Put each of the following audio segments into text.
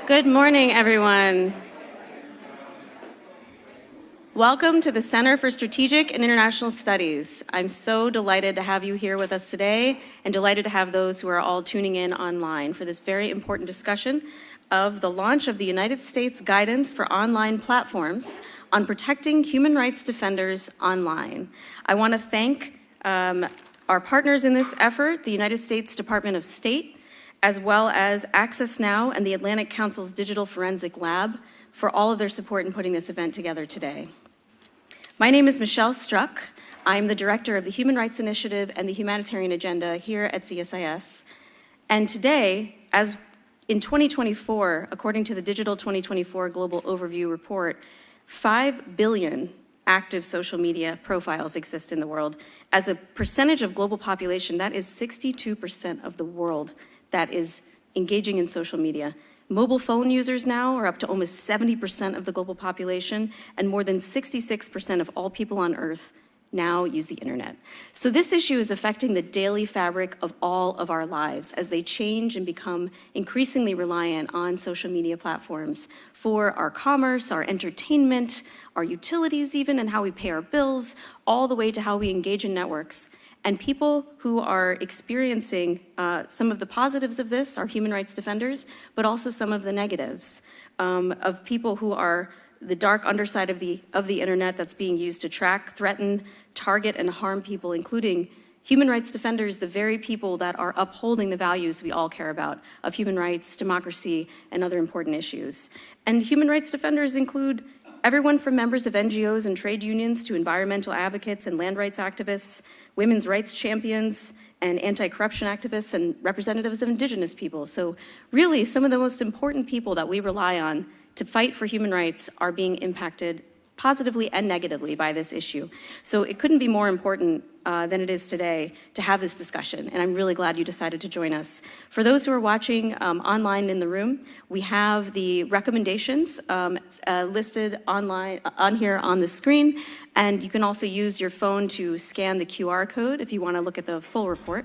Good morning, everyone. Welcome to the Center for Strategic and International Studies. I'm so delighted to have you here with us today and delighted to have those who are all tuning in online for this very important discussion of the launch of the United States Guidance for Online Platforms on Protecting Human Rights Defenders Online. I want to thank our partners in this effort, the United States Department of State, as well as Access Now and the Atlantic Council's Digital Forensic Lab for all of their support in putting this event together today. My name is Michelle Struck. I'm the Director of the Human Rights Initiative and the Humanitarian Agenda here at CSIS. And today, as in 2024, according to the Digital 2024 Global Overview Report, 5 billion active social media profiles exist in the world. As a percentage of global population, that is 62% of the world that is engaging in social media. Mobile phone users now are up to almost 70% of the global population, and more than 66% of all people on Earth now use the internet. So this issue is affecting the daily fabric of all of our lives as they change and become increasingly reliant on social media platforms for our commerce, our entertainment, our utilities even, and how we pay our bills, all the way to how we engage in networks. And people who are experiencing some of the positives of this are human rights defenders, but also some of the negatives of people who are the dark underside of the internet that's being used to track, threaten, target, and harm people, including human rights defenders, the very people that are upholding the values we all care about of human rights, democracy, and other important issues. And human rights defenders include everyone from members of NGOs and trade unions to environmental advocates and land rights activists, women's rights champions, and anti-corruption activists, and representatives of indigenous people. So really, some of the most important people that we rely on to fight for human rights are being impacted positively and negatively by this issue. So it couldn't be more important than it is today to have this discussion, and I'm really glad you decided to join us. For those who are watching online in the room, we have the recommendations listed online on here on the screen, and you can also use your phone to scan the QR code if you want to look at the full report.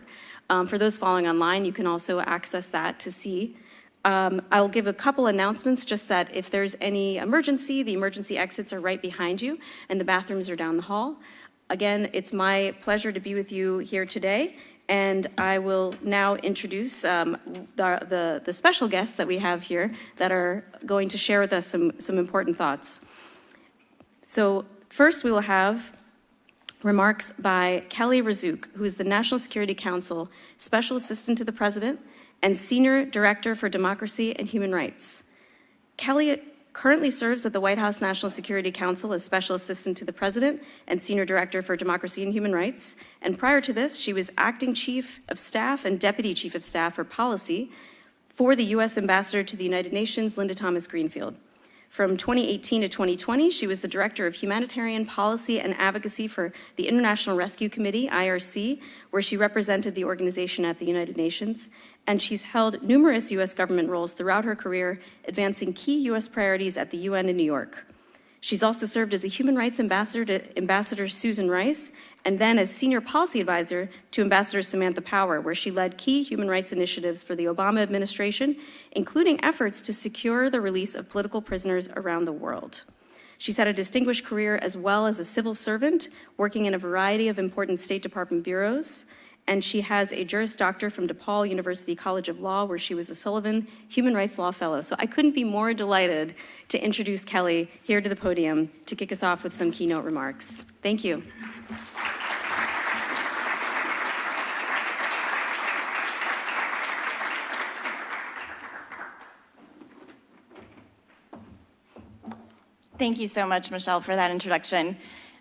For those following online, you can also access that to see. I'll give a couple announcements, just that if there's any emergency, the emergency exits are right behind you and the bathrooms are down the hall. Again, it's my pleasure to be with you here today, and I will now introduce the special guests that we have here that are going to share with us some important thoughts. So first we will have remarks by Kelly Razook, who is the National Security Council Special Assistant to the President and Senior Director for Democracy and Human Rights. Kelly currently serves at the White House National Security Council as Special Assistant to the President and Senior Director for Democracy and Human Rights. And prior to this, she was Acting Chief of Staff and Deputy Chief of Staff for Policy for the U.S. Ambassador to the United Nations, Linda Thomas Greenfield. From 2018 to 2020, she was the Director of Humanitarian Policy and Advocacy for the International Rescue Committee, IRC, where she represented the organization at the United Nations. And she's held numerous U.S. government roles throughout her career, advancing key U.S. priorities at the UN in New York. She's also served as a human rights ambassador to Ambassador Susan Rice, and then as senior policy advisor to Ambassador Samantha Power, where she led key human rights initiatives for the Obama administration, including efforts to secure the release of political prisoners around the world. She's had a distinguished career as well as a civil servant, working in a variety of important State Department bureaus. And she has a Juris Doctor from DePaul University College of Law, where she was a Sullivan Human Rights Law Fellow. So I couldn't be more delighted to introduce Kelly here to the podium to kick us off with some keynote remarks. Thank you. Thank you so much, Michelle, for that introduction.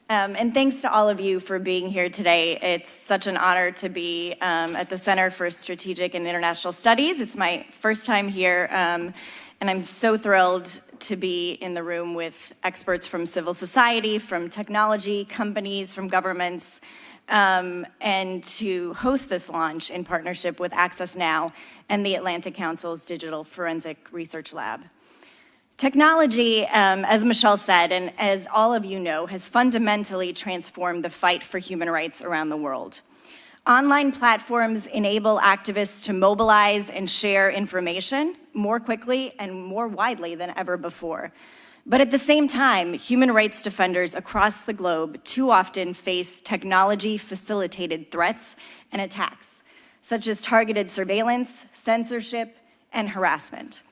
And thanks to all of you for being here today. It's such an honor to be at the Center for Strategic and International Studies. It's my first time here, and I'm so thrilled to be in the room with experts from civil society, from technology companies, from governments, and to host this launch in partnership with Access Now and the Atlantic Council's Digital Forensic Research Lab. Technology, as Michelle said, and as all of you know, has fundamentally transformed the fight for human rights around the world. Online platforms enable activists to mobilize and share information more quickly and more widely than ever before. But at the same time, human rights defenders across the globe too often face technology-facilitated threats and attacks, such as targeted surveillance, censorship, and harassment.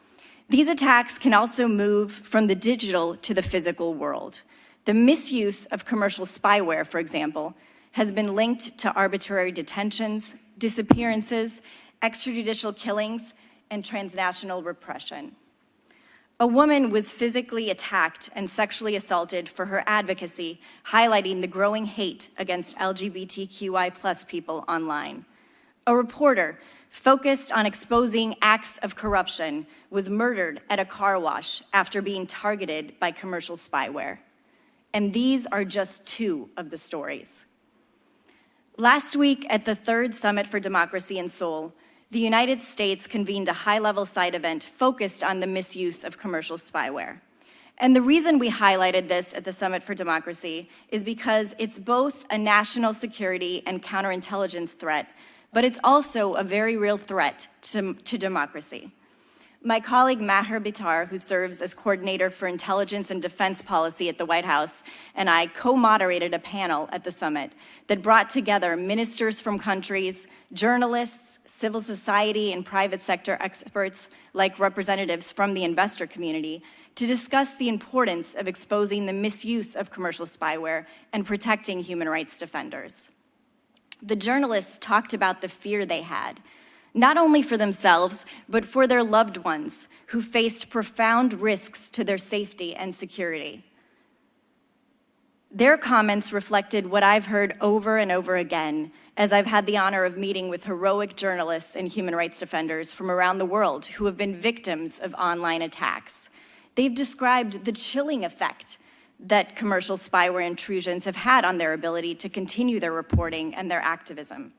These attacks can also move from the digital to the physical world. The misuse of commercial spyware, for example, has been linked to arbitrary detentions, disappearances, extrajudicial killings, and transnational repression. A woman was physically attacked and sexually assaulted for her advocacy, highlighting the growing hate against LGBTQI+ people online. A reporter focused on exposing acts of corruption was murdered at a car wash after being targeted by commercial spyware. And these are just two of the stories. Last week at the 3rd Summit for Democracy in Seoul, the United States convened a high-level side event focused on the misuse of commercial spyware. And the reason we highlighted this at the Summit for Democracy is because it's both a national security and counterintelligence threat, but it's also a very real threat to democracy. My colleague Maher Bitar, who serves as coordinator for intelligence and defense policy at the White House, and I co-moderated a panel at the summit that brought together ministers from countries, journalists, civil society, and private sector experts like representatives from the investor community to discuss the importance of exposing the misuse of commercial spyware and protecting human rights defenders. The journalists talked about the fear they had, not only for themselves, but for their loved ones who faced profound risks to their safety and security. Their comments reflected what I've heard over and over again as I've had the honor of meeting with heroic journalists and human rights defenders from around the world who have been victims of online attacks. They've described the chilling effect that commercial spyware intrusions have had on their ability to continue their reporting and their activism.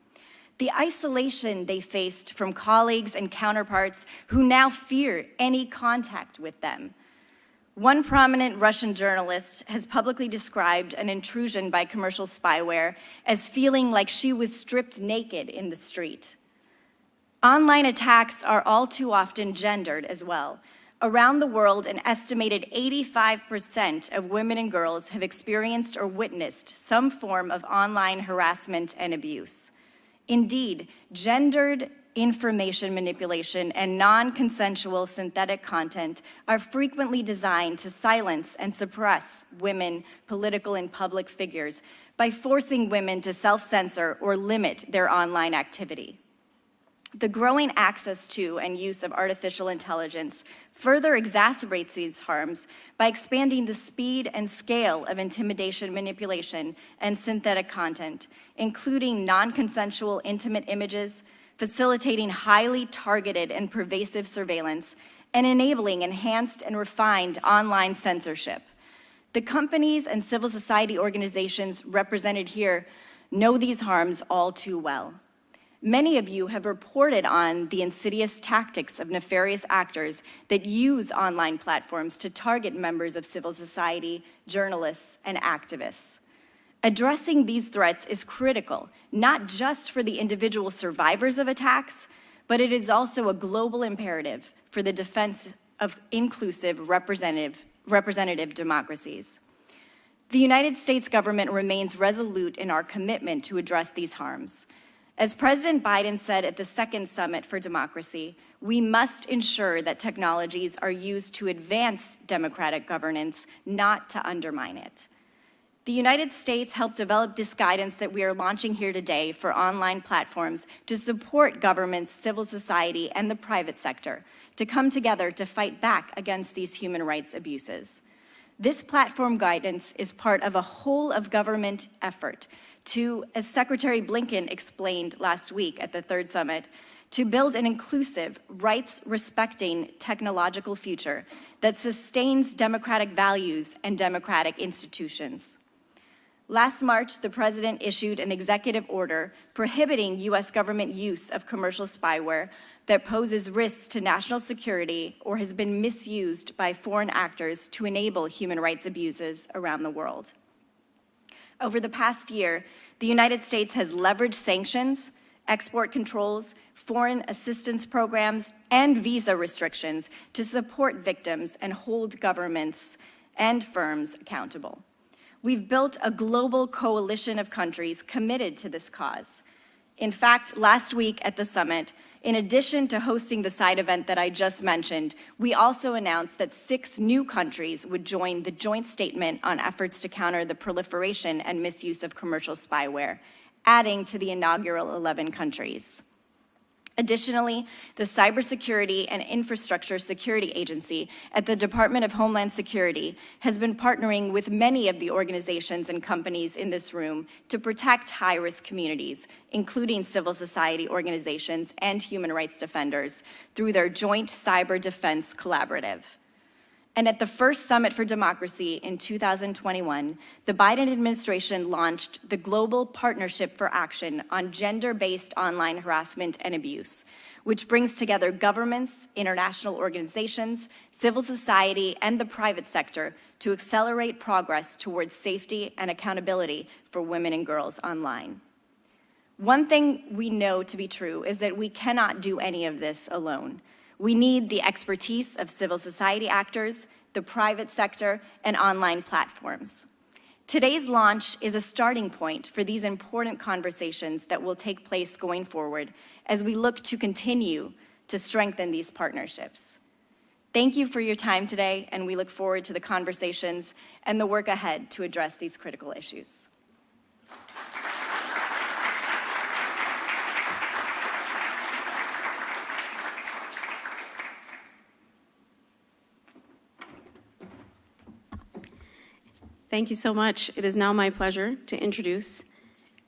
The isolation they faced from colleagues and counterparts who now fear any contact with them. One prominent Russian journalist has publicly described an intrusion by commercial spyware as feeling like she was stripped naked in the street. Online attacks are all too often gendered as well. Around the world, an estimated 85% of women and girls have experienced or witnessed some form of online harassment and abuse. Indeed, gendered information manipulation and non-consensual synthetic content are frequently designed to silence and suppress women, political and public figures by forcing women to self-censor or limit their online activity. The growing access to and use of artificial intelligence further exacerbates these harms by expanding the speed and scale of intimidation, manipulation, and synthetic content, including non-consensual intimate images, facilitating highly targeted and pervasive surveillance, and enabling enhanced and refined online censorship. The companies and civil society organizations represented here know these harms all too well. Many of you have reported on the insidious tactics of nefarious actors that use online platforms to target members of civil society, journalists, and activists. Addressing these threats is critical, not just for the individual survivors of attacks, but it is also a global imperative for the defense of inclusive, representative democracies. The United States government remains resolute in our commitment to address these harms. As President Biden said at the 2nd Summit for Democracy, we must ensure that technologies are used to advance democratic governance, not to undermine it. The United States helped develop this guidance that we are launching here today for online platforms to support governments, civil society, and the private sector to come together to fight back against these human rights abuses. This platform guidance is part of a whole-of-government effort to, as Secretary Blinken explained last week at the 3rd Summit, to build an inclusive, rights-respecting technological future that sustains democratic values and democratic institutions. Last March, the President issued an executive order prohibiting U.S. government use of commercial spyware that poses risks to national security or has been misused by foreign actors to enable human rights abuses around the world. Over the past year, the United States has leveraged sanctions, export controls, foreign assistance programs, and visa restrictions to support victims and hold governments and firms accountable. We've built a global coalition of countries committed to this cause. In fact, last week at the summit, in addition to hosting the side event that I just mentioned, we also announced that 6 new countries would join the joint statement on efforts to counter the proliferation and misuse of commercial spyware, adding to the inaugural 11 countries. Additionally, the Cybersecurity and Infrastructure Security Agency at the Department of Homeland Security has been partnering with many of the organizations and companies in this room to protect high-risk communities, including civil society organizations and human rights defenders, through their joint Cyber Defense Collaborative. And at the first Summit for Democracy in 2021, the Biden administration launched the Global Partnership for Action on Gender-Based Online Harassment and Abuse, which brings together governments, international organizations, civil society, and the private sector to accelerate progress towards safety and accountability for women and girls online. One thing we know to be true is that we cannot do any of this alone. We need the expertise of civil society actors, the private sector, and online platforms. Today's launch is a starting point for these important conversations that will take place going forward as we look to continue to strengthen these partnerships. Thank you for your time today, and we look forward to the conversations and the work ahead to address these critical issues. Thank you so much. It is now my pleasure to introduce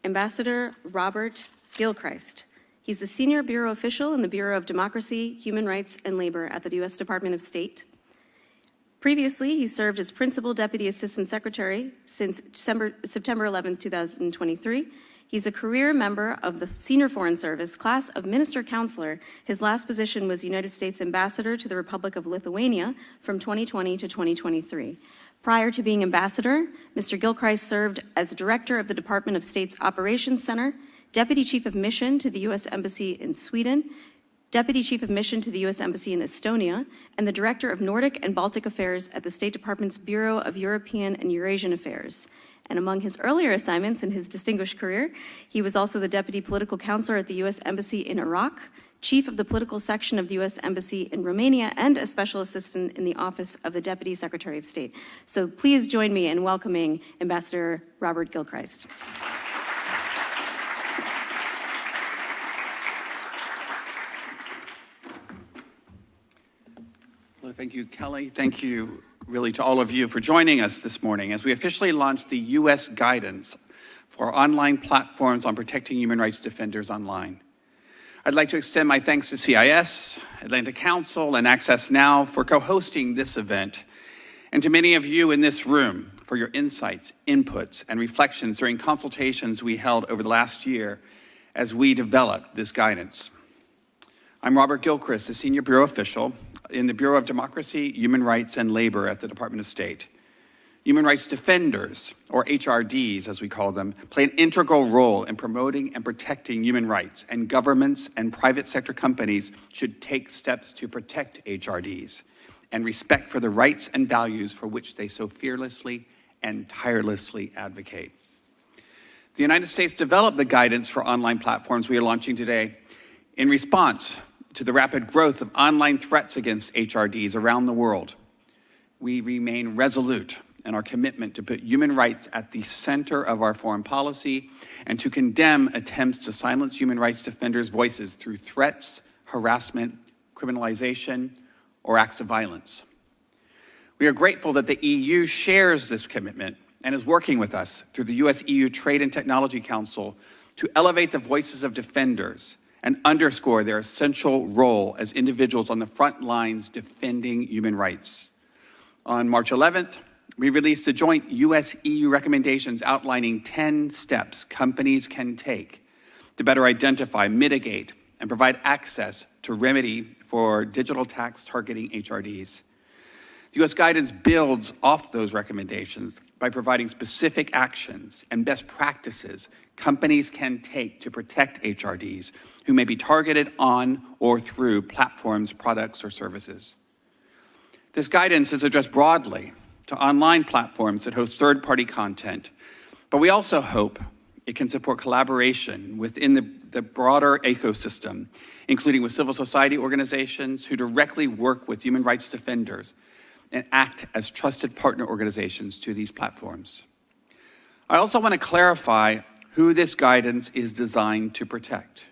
Ambassador Robert Gilchrist. He's the Senior Bureau Official in the Bureau of Democracy, Human Rights, and Labor at the U.S. Department of State. Previously, he served as Principal Deputy Assistant Secretary since September 11, 2023. He's a career member of the Senior Foreign Service class of Minister Counselor. His last position was United States Ambassador to the Republic of Lithuania from 2020 to 2023. Prior to being ambassador, Mr. Gilchrist served as director of the Department of State's Operations Center, deputy chief of mission to the U.S. Embassy in Sweden, deputy chief of mission to the U.S. Embassy in Estonia, and the director of Nordic and Baltic Affairs at the State Department's Bureau of European and Eurasian Affairs. And among his earlier assignments in his distinguished career, he was also the deputy political counselor at the U.S. Embassy in Iraq, chief of the political section of the U.S. Embassy in Romania, and a special assistant in the Office of the Deputy Secretary of State. So please join me in welcoming Ambassador Robert Gilchrist. Well, thank you, Kelly. Thank you really to all of you for joining us this morning as we officially launch the U.S. guidance for online platforms on protecting human rights defenders online. I'd like to extend my thanks to CIS, Atlantic Council, and Access Now for co-hosting this event, and to many of you in this room for your insights, inputs, and reflections during consultations we held over the last year as we developed this guidance. I'm Robert Gilchrist, a Senior Bureau Official in the Bureau of Democracy, Human Rights, and Labor at the Department of State. Human rights defenders, or HRDs as we call them, play an integral role in promoting and protecting human rights, and governments and private sector companies should take steps to protect HRDs and respect for the rights and values for which they so fearlessly and tirelessly advocate. The United States developed the guidance for online platforms we are launching today in response to the rapid growth of online threats against HRDs around the world. We remain resolute in our commitment to put human rights at the center of our foreign policy and to condemn attempts to silence human rights defenders' voices through threats, harassment, criminalization, or acts of violence. We are grateful that the EU shares this commitment and is working with us through the US-EU Trade and Technology Council to elevate the voices of defenders and underscore their essential role as individuals on the front lines defending human rights. On March 11th, we released the joint US-EU recommendations outlining 10 steps companies can take to better identify, mitigate, and provide access to remedy for digital attacks targeting HRDs. The U.S. guidance builds off those recommendations by providing specific actions and best practices companies can take to protect HRDs who may be targeted on or through platforms, products, or services. This guidance is addressed broadly to online platforms that host third-party content, but we also hope it can support collaboration within the broader ecosystem, including with civil society organizations who directly work with human rights defenders and act as trusted partner organizations to these platforms. I also want to clarify who this guidance is designed to protect.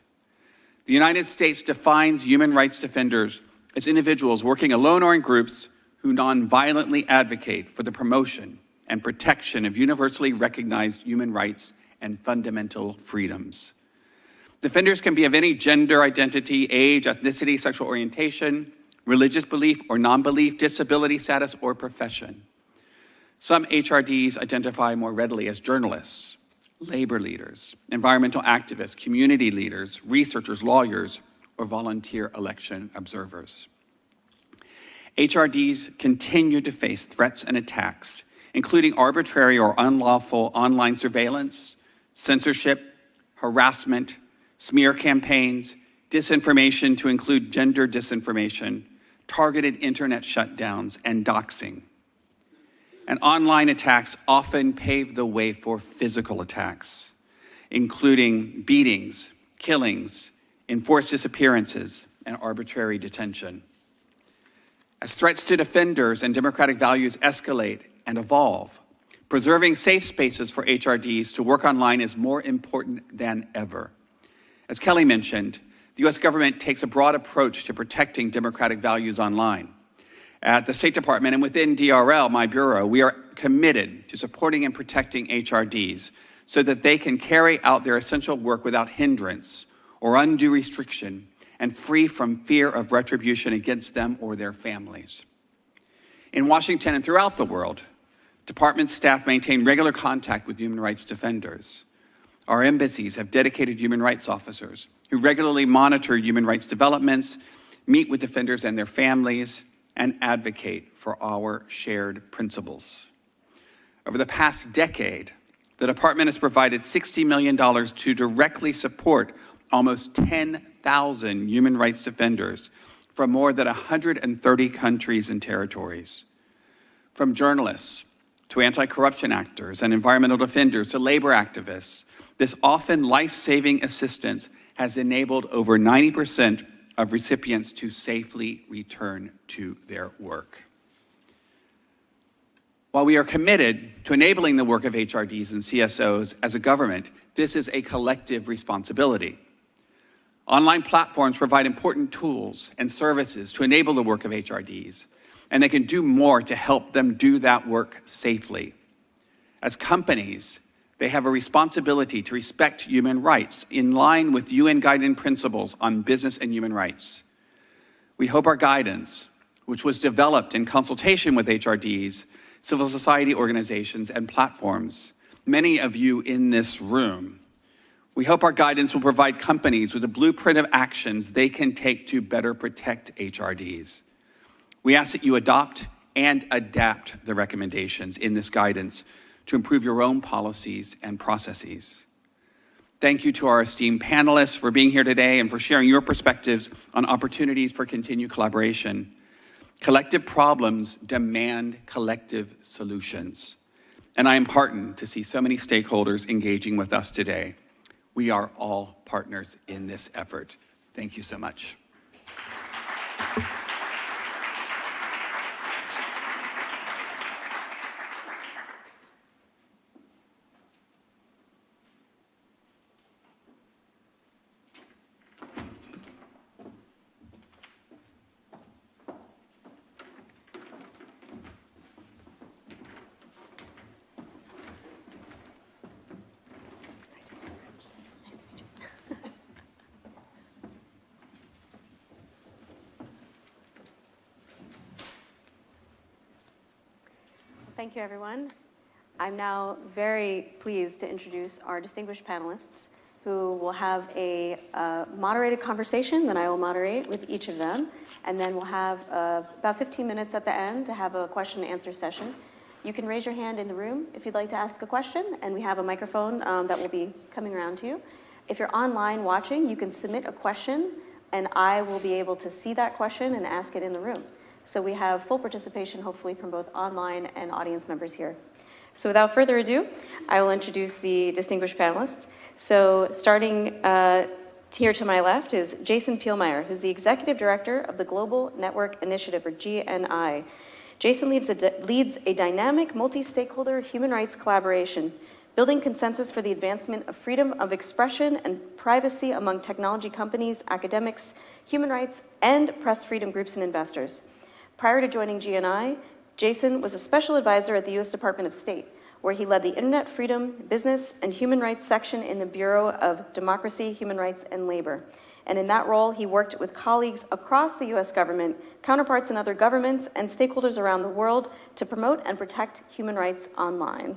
The United States defines human rights defenders as individuals working alone or in groups who non-violently advocate for the promotion and protection of universally recognized human rights and fundamental freedoms. Defenders can be of any gender identity, age, ethnicity, sexual orientation, religious belief or non-belief, disability status, or profession. Some HRDs identify more readily as journalists, labor leaders, environmental activists, community leaders, researchers, lawyers, or volunteer election observers. HRDs continue to face threats and attacks, including arbitrary or unlawful online surveillance, censorship, harassment, smear campaigns, disinformation to include gender disinformation, targeted internet shutdowns, and doxing. And online attacks often pave the way for physical attacks, including beatings, killings, enforced disappearances, and arbitrary detention. As threats to defenders and democratic values escalate and evolve, preserving safe spaces for HRDs to work online is more important than ever. As Kelly mentioned, the U.S. government takes a broad approach to protecting democratic values online. At the State Department and within DRL, my bureau, we are committed to supporting and protecting HRDs so that they can carry out their essential work without hindrance or undue restriction and free from fear of retribution against them or their families. In Washington and throughout the world, department staff maintain regular contact with human rights defenders. Our embassies have dedicated human rights officers who regularly monitor human rights developments, meet with defenders and their families, and advocate for our shared principles. Over the past decade, the department has provided $60 million to directly support almost 10,000 human rights defenders from more than 130 countries and territories. From journalists to anti-corruption actors and environmental defenders to labor activists, this often life-saving assistance has enabled over 90% of recipients to safely return to their work. While we are committed to enabling the work of HRDs and CSOs as a government, this is a collective responsibility. Online platforms provide important tools and services to enable the work of HRDs, and they can do more to help them do that work safely. As companies, they have a responsibility to respect human rights in line with UN guiding principles on business and human rights. We hope our guidance, which was developed in consultation with HRDs, civil society organizations, and platforms, many of you in this room, we hope our guidance will provide companies with a blueprint of actions they can take to better protect HRDs. We ask that you adopt and adapt the recommendations in this guidance to improve your own policies and processes. Thank you to our esteemed panelists for being here today and for sharing your perspectives on opportunities for continued collaboration. Collective problems demand collective solutions. And I am heartened to see so many stakeholders engaging with us today. We are all partners in this effort. Thank you so much. Thank you, everyone. I'm now very pleased to introduce our distinguished panelists. who will have a moderated conversation that I will moderate with each of them. And then we'll have about 15 minutes at the end to have a question and answer session. You can raise your hand in the room if you'd like to ask a question, and we have a microphone that will be coming around to you. If you're online watching, you can submit a question, and I will be able to see that question and ask it in the room. So we have full participation, hopefully, from both online and audience members here. So without further ado, I will introduce the distinguished panelists. So starting here to my left is Jason Pielmeyer, who's the Executive Director of the Global Network Initiative, or GNI. Jason leads a dynamic, multi-stakeholder human rights collaboration, building consensus for the advancement of freedom of expression and privacy among technology companies, academics, human rights, and press freedom groups and investors. Prior to joining GNI, Jason was a special advisor at the U.S. Department of State, where he led the Internet Freedom, Business, and Human Rights section in the Bureau of Democracy, Human Rights, and Labor. And in that role, he worked with colleagues across the U.S. government, counterparts in other governments, and stakeholders around the world to promote and protect human rights online.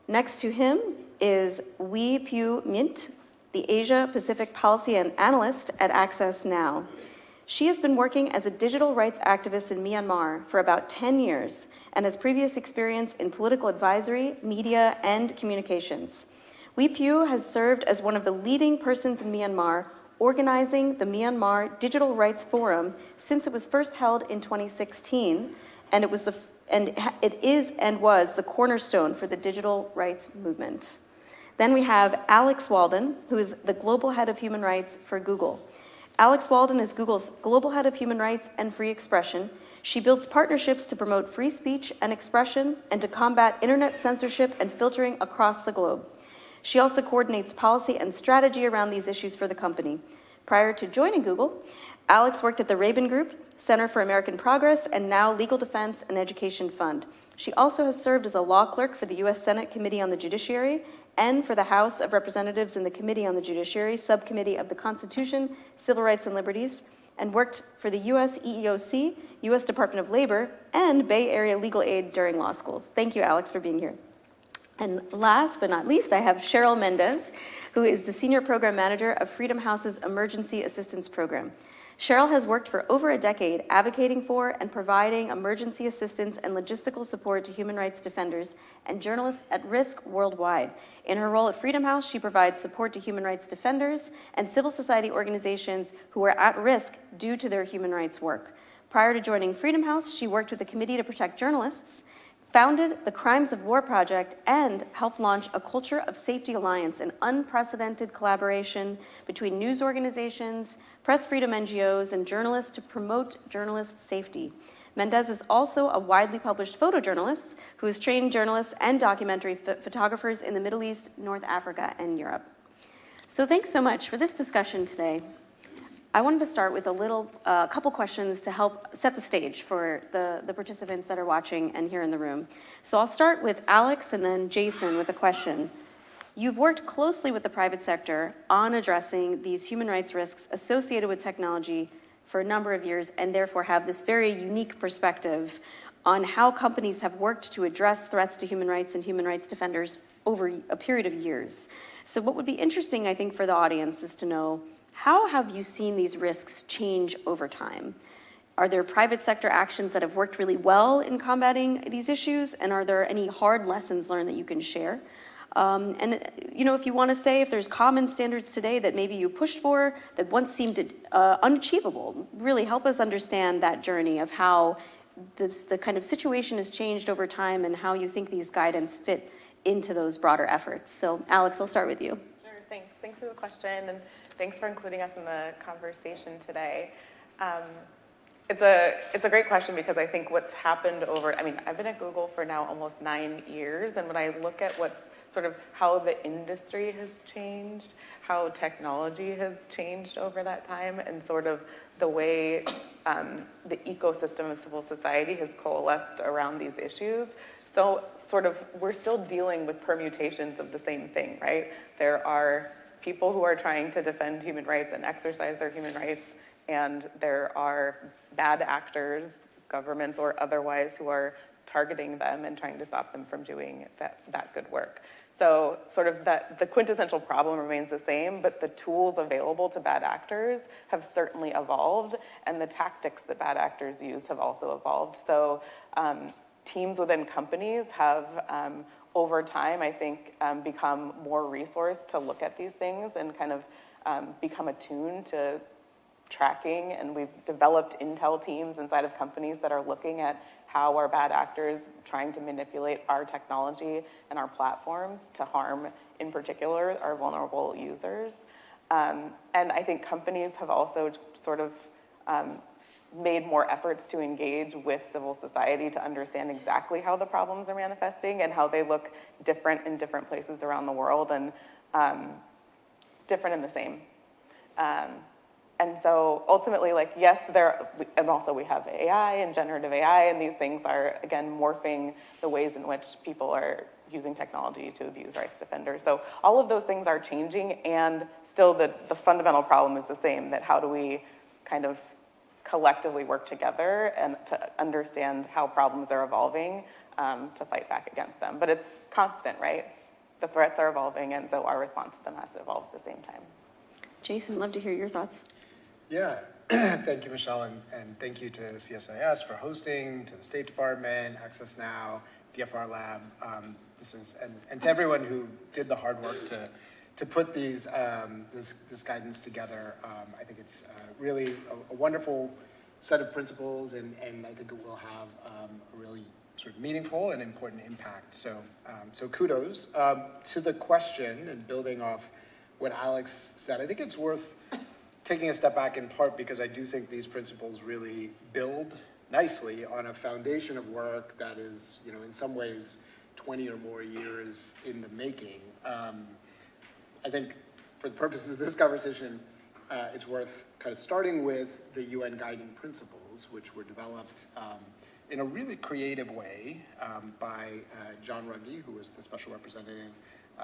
Next to him is Wee Pyu Mint, the Asia Pacific Policy and Analyst at Access Now. She has been working as a digital rights activist in Myanmar for about 10 years and has previous experience in political advisory, media, and communications. Wee Pyu has served as one of the leading persons in Myanmar organizing the Myanmar Digital Rights Forum since it was first held in 2016, and it was the cornerstone for the digital rights movement. Then we have Alex Walden, who is the Global Head of Human Rights for Google. Alex Walden is Google's Global Head of Human Rights and Free Expression. She builds partnerships to promote free speech and expression and to combat internet censorship and filtering across the globe. She also coordinates policy and strategy around these issues for the company. Prior to joining Google, Alex worked at the Rabin Group, Center for American Progress, and now Legal Defense and Education Fund. She also has served as a law clerk for the U.S. Senate Committee on the Judiciary and for the House of Representatives in the Committee on the Judiciary, Subcommittee of the Constitution, Civil Rights and Liberties, and worked for the U.S. EEOC, U.S. Department of Labor, and Bay Area Legal Aid during law schools. Thank you, Alex, for being here. And last but not least, I have Cheryl Mendez, who is the Senior Program Manager of Freedom House's Emergency Assistance Program. Cheryl has worked for over a decade advocating for and providing emergency assistance and logistical support to human rights defenders and journalists at risk worldwide. In her role at Freedom House, she provides support to human rights defenders and civil society organizations who are at risk due to their human rights work. Prior to joining Freedom House, she worked with the Committee to Protect Journalists, founded the Crimes of War Project, and helped launch a Culture of Safety Alliance, an unprecedented collaboration between news organizations, press freedom NGOs, and journalists to promote journalist safety. Mendez is also a widely published photojournalist who has trained journalists and documentary photographers in the Middle East, North Africa, and Europe. So thanks so much for this discussion today. I wanted to start with a couple questions to help set the stage for the participants that are watching and here in the room. So I'll start with Alex and then Jason with a question. You've worked closely with the private sector on addressing these human rights risks associated with technology for a number of years, and therefore have this very unique perspective on how companies have worked to address threats to human rights and human rights defenders over a period of years. So what would be interesting, I think, for the audience is to know, how have you seen these risks change over time? Are there private sector actions that have worked really well in combating these issues? And are there any hard lessons learned that you can share? If you want to say if there's common standards today that maybe you pushed for that once seemed unachievable, really help us understand that journey of how the kind of situation has changed over time and how you think these guidance fit into those broader efforts. So Alex, I'll start with you. Sure, thanks. Thanks for the question. And thanks for including us in the conversation today. It's a great question because I think what's happened I've been at Google for now almost 9 years, and when I look at what's sort of how the industry has changed, how technology has changed over that time, and sort of the way the ecosystem of civil society has coalesced around these issues. So sort of we're still dealing with permutations of the same thing, right? There are people who are trying to defend human rights and exercise their human rights, and there are bad actors, governments or otherwise, who are targeting them and trying to stop them from doing that good work. So sort of that the quintessential problem remains the same, but the tools available to bad actors have certainly evolved, and the tactics that bad actors use have also evolved. So teams within companies have, over time, I think, become more resourced to look at these things and kind of become attuned to tracking, and we've developed intel teams inside of companies that are looking at how are bad actors trying to manipulate our technology and our platforms to harm, in particular, our vulnerable users. And I think companies have also sort of made more efforts to engage with civil society to understand exactly how the problems are manifesting and how they look different in different places around the world and different in the same. And so ultimately, like, yes, and also we have AI and generative AI, and these things are, again, morphing the ways in which people are using technology to abuse rights defenders. So all of those things are changing, and still the fundamental problem is the same, that how do we kind of collectively work together and to understand how problems are evolving to fight back against them. But it's constant, right? The threats are evolving, and so our response to them has to evolve at the same time. Jason, love to hear your thoughts. Yeah, thank you, Michelle, and thank you to CSIS for hosting, to the State Department, Access Now, DFR Lab. And to everyone who did the hard work to put these this guidance together. I think it's really a wonderful set of principles, and I think it will have a really sort of meaningful and important impact. So kudos. To the question, and building off what Alex said, I think it's worth taking a step back, in part because I do think these principles really build nicely on a foundation of work that is, in some ways 20 or more years in the making. I think for the purposes of this conversation, it's worth kind of starting with the UN guiding principles, which were developed in a really creative way by John Ruggie, who was the special representative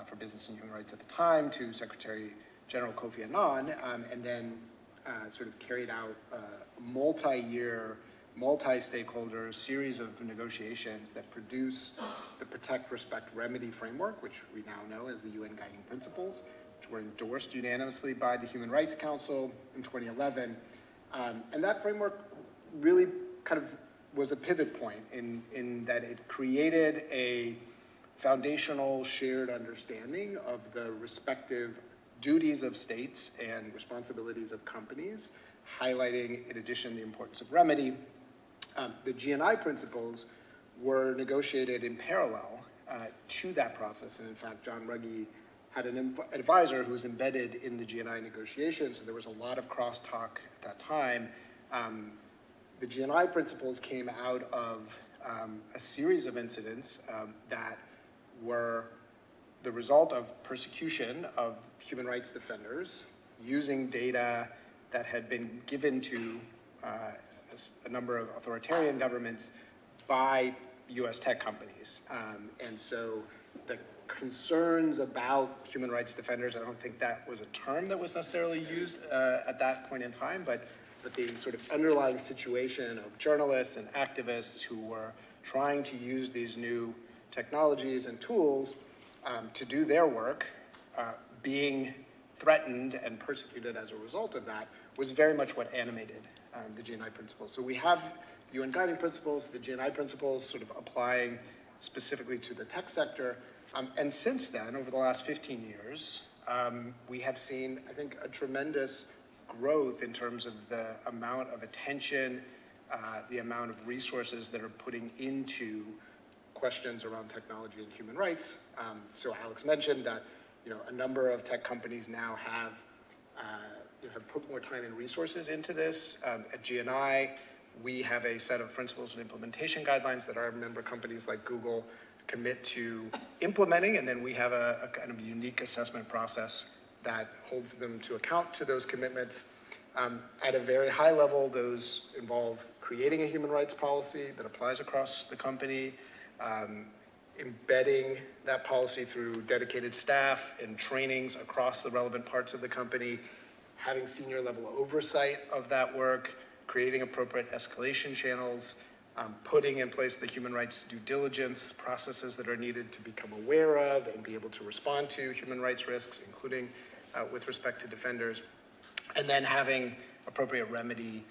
for business and human rights at the time, to Secretary General Kofi Annan, and then sort of carried out a multi-year, multi-stakeholder series of negotiations that produced the Protect, Respect, Remedy framework, which we now know as the UN Guiding Principles, which were endorsed unanimously by the Human Rights Council in 2011. And that framework really kind of was a pivot point in that it created a foundational shared understanding of the respective duties of states and responsibilities of companies, highlighting, in addition, the importance of remedy. The GNI principles were negotiated in parallel to that process, and in fact, John Ruggie had an advisor who was embedded in the GNI negotiations, so there was a lot of crosstalk at that time. The GNI principles came out of a series of incidents that were the result of persecution of human rights defenders using data that had been given to a number of authoritarian governments by U.S. tech companies. And so the concerns about human rights defenders, I don't think that was a term that was necessarily used at that point in time, but the sort of underlying situation of journalists and activists who were trying to use these new technologies and tools to do their work, being threatened and persecuted as a result of that, was very much what animated the GNI principles. So we have the UN Guiding Principles, the GNI principles sort of applying specifically to the tech sector. And since then, over the last 15 years, we have seen, I think, a tremendous growth in terms of the amount of attention, the amount of resources that are putting into questions around technology and human rights. So Alex mentioned that a number of tech companies now have put more time and resources into this. At GNI, we have a set of principles and implementation guidelines that our member companies like Google commit to implementing, and then we have a kind of unique assessment process that holds them to account to those commitments. At a very high level, those involve creating a human rights policy that applies across the company, embedding that policy through dedicated staff and trainings across the relevant parts of the company, having senior level oversight of that work, creating appropriate escalation channels, putting in place the human rights due diligence processes that are needed to become aware of and be able to respond to human rights risks, including with respect to defenders, and then having appropriate remedy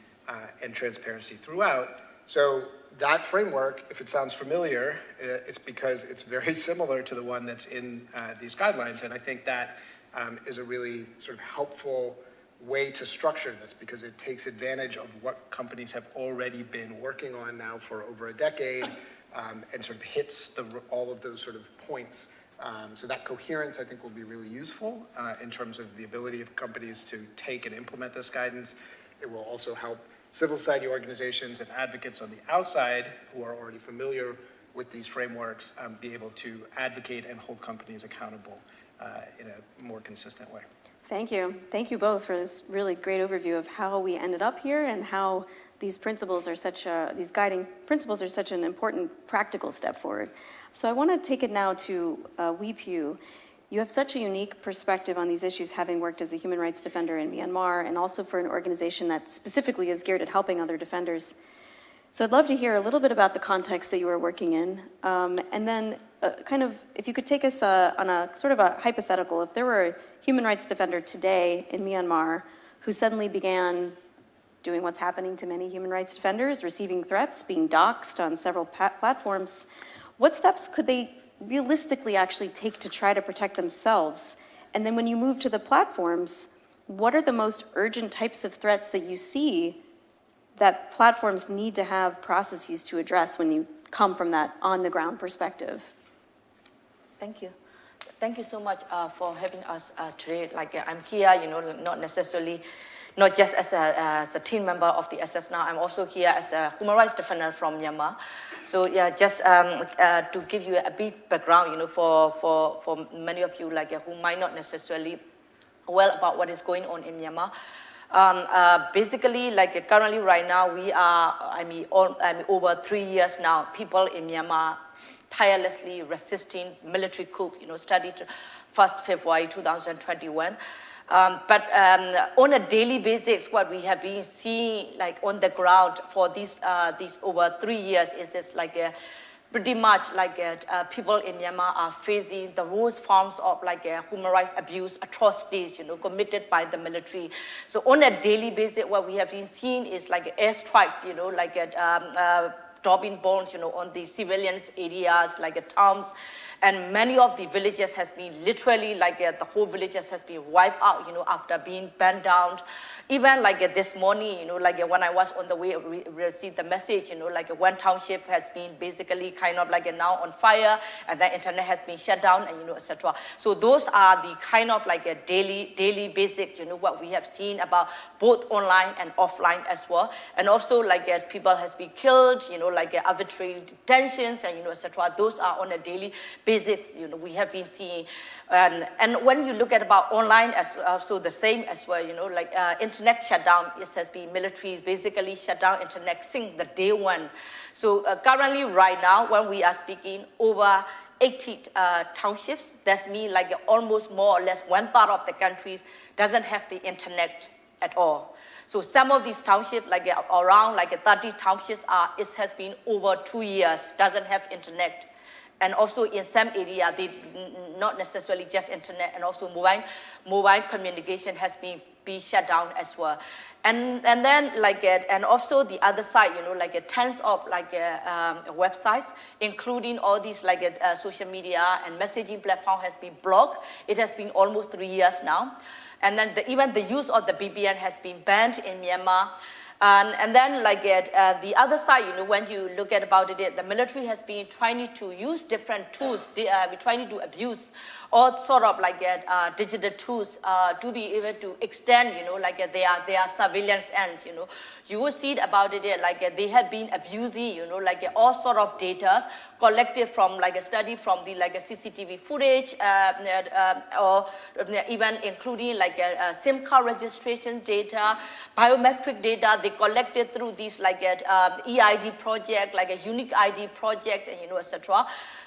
and transparency throughout. So that framework, if it sounds familiar, it's because it's very similar to the one that's in these guidelines, and I think that is a really sort of helpful way to structure this, because it takes advantage of what companies have already been working on now for over a decade, and sort of hits all of those sort of points. So that coherence, I think, will be really useful in terms of the ability of companies to take and implement this guidance. It will also help civil society organizations and advocates on the outside who are already familiar with these frameworks be able to advocate and hold companies accountable in a more consistent way. Thank you. Thank you both for this really great overview of how we ended up here and how these principles are these guiding principles are such an important practical step forward. So I want to take it now to Weepu. You have such a unique perspective on these issues, having worked as a human rights defender in Myanmar and also for an organization that specifically is geared at helping other defenders. So I'd love to hear a little bit about the context that you are working in, and then kind of, if you could take us on a sort of a hypothetical, if there were a human rights defender today in Myanmar who suddenly began doing what's happening to many human rights defenders, receiving threats, being doxxed on several platforms, what steps could they realistically actually take to try to protect themselves? And then when you move to the platforms, what are the most urgent types of threats that you see that platforms need to have processes to address when you come from that on-the-ground perspective? Thank you. Thank you so much for having us today. I'm here, not just as a team member of the SS Now, I'm also here as a human rights defender from Myanmar. So yeah, just to give you a brief background, for many of you who might not necessarily well about what is going on in Myanmar. Basically, currently right now, we are, over 3 years now, people in Myanmar tirelessly resisting military coup, started 1st February 2021. But on a daily basis, what we have been seeing on the ground for these over 3 years is this pretty much people in Myanmar are facing the worst forms of human rights abuse, atrocities, committed by the military. So on a daily basis, what we have been seeing is airstrikes, dropping bombs, on the civilians areas, towns, and many of the villages has been literally the whole villages has been wiped out, after being burned down. Even this morning, when I was on the way, received the message, one township has been basically kind of now on fire, and the internet has been shut down, and etc. So those are the kind of a daily basic, what we have seen about both online and offline as well, and also people has been killed, arbitrary detentions, and etc. Those are on a daily basis, we have been seeing. And when you look at about online as also the same as well, internet shutdown, it has been militaries basically shut down internet since the day one. So currently right now, when we are speaking, over 80 townships, that means almost more or less 1/3 of the countries doesn't have the internet at all. So some of these townships, around 30 townships, it has been over 2 years, doesn't have internet. And also in some area, they not necessarily just internet, and also mobile communication has been shut down as well. And then and also the other side, tons of websites, including all these social media and messaging platform has been blocked. It has been almost 3 years now. And then even the use of the VPN has been banned in Myanmar. And then the other side, when you look at about it, the military has been trying to use different tools. We're trying to abuse all sort of digital tools to be able to extend, their surveillance ends, You will see about it, they have been abusing, all sort of data collected from a study from the CCTV footage, or even including SIM card registration data, biometric data they collected through these EID project, a unique ID project, and etc.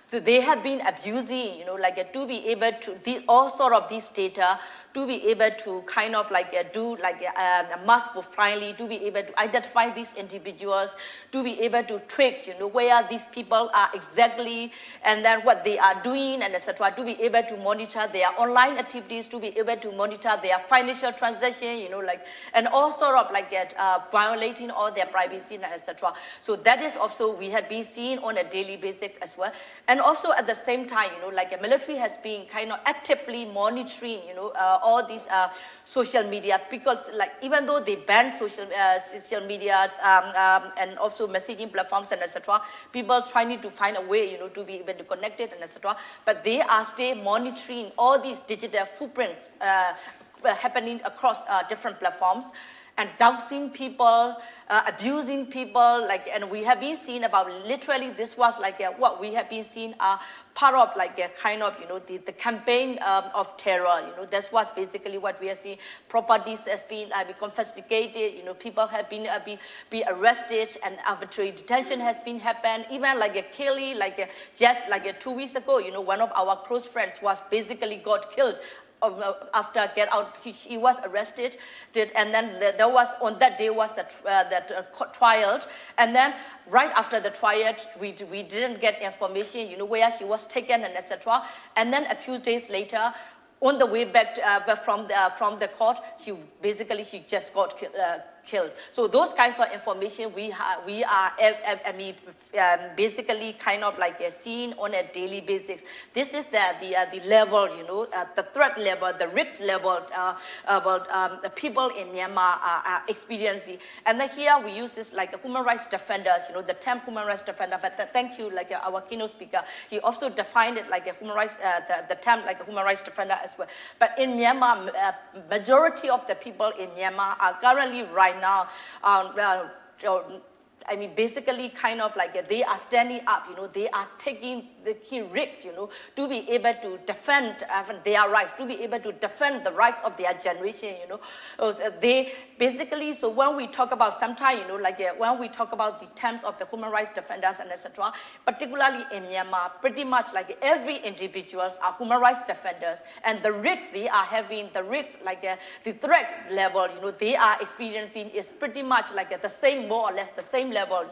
So they have been abusing, to be able to all sort of these data to be able to kind of do a mass profiling, to be able to identify these individuals, to be able to trace, where these people are exactly, and then what they are doing, and etc. To be able to monitor their online activities, to be able to monitor their financial transaction, and all sort of violating all their privacy, and etc. So that is also we have been seeing on a daily basis as well. And also at the same time, the military has been kind of actively monitoring, all these social media, because even though they ban social media and also messaging platforms and etc., people trying to find a way, to be able to connect it and etc. But they are still monitoring all these digital footprints happening across different platforms, and doxing people, abusing people, and we have been seeing about literally this was what we have been seeing part of kind of the campaign of terror. That's what basically what we are seeing. Properties has been confiscated. People have been arrested, and arbitrary detention has been happened. Even Kelly, just 2 weeks ago, one of our close friends was basically got killed. After get out, he was arrested, and then there was on that day was the trial, and then right after the trial, we didn't get information, where she was taken and etc. And then a few days later, on the way back from the court, she just got killed. So those kinds of information we are basically kind of seeing on a daily basis. This is the level, the threat level, the risk level about the people in Myanmar are experiencing. And then here we use this human rights defenders, the term human rights defender. But thank you, our keynote speaker, he also defined it a human rights, the term a human rights defender as well. But in Myanmar, majority of the people in Myanmar are currently right now, basically kind of they are standing up, they are taking the key risks, to be able to defend their rights, to be able to defend the rights of their generation, They basically, so when we talk about sometimes, when we talk about the terms of the human rights defenders and etc., particularly in Myanmar, pretty much every individuals are human rights defenders, and the risks they are having, the risks the threat level, they are experiencing is pretty much the same, more or less the same level,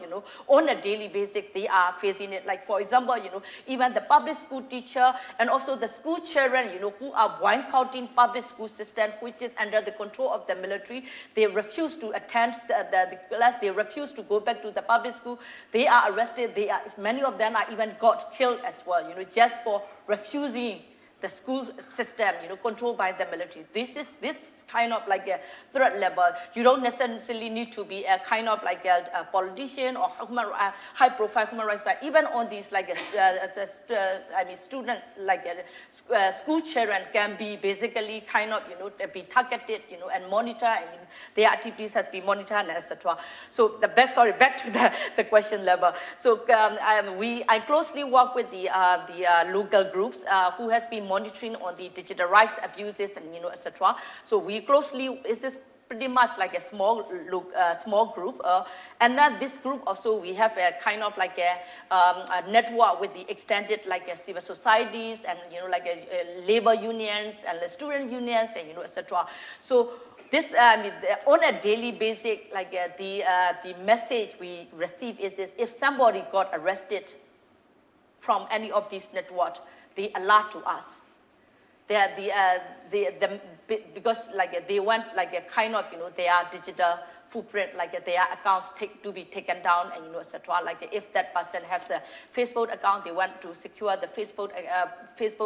on a daily basis they are facing it. For example, even the public school teacher and also the school children, who are boycotting public school system, which is under the control of the military. They refuse to attend the class. They refuse to go back to the public school. They are arrested. Many of them are even got killed as well, just for refusing the school system, controlled by the military. This kind of a threat level. You don't necessarily need to be a kind of a politician or high-profile human rights, but even on these students, school children can be basically kind of be targeted, and monitored, and their activities has been monitored, and etc. So back to the question level. So I closely work with the local groups who has been monitoring on the digital rights abuses and etc. So we closely, this is pretty much a small group, and then this group also we have a kind of a network with the extended civil societies and labor unions and the student unions and etc. So this on a daily basis, the message we receive is this: if somebody got arrested from any of these networks, they alert to us. Because they want a kind of their digital footprint, their accounts to be taken down, and etc. If that person has a Facebook account, they want to secure the Facebook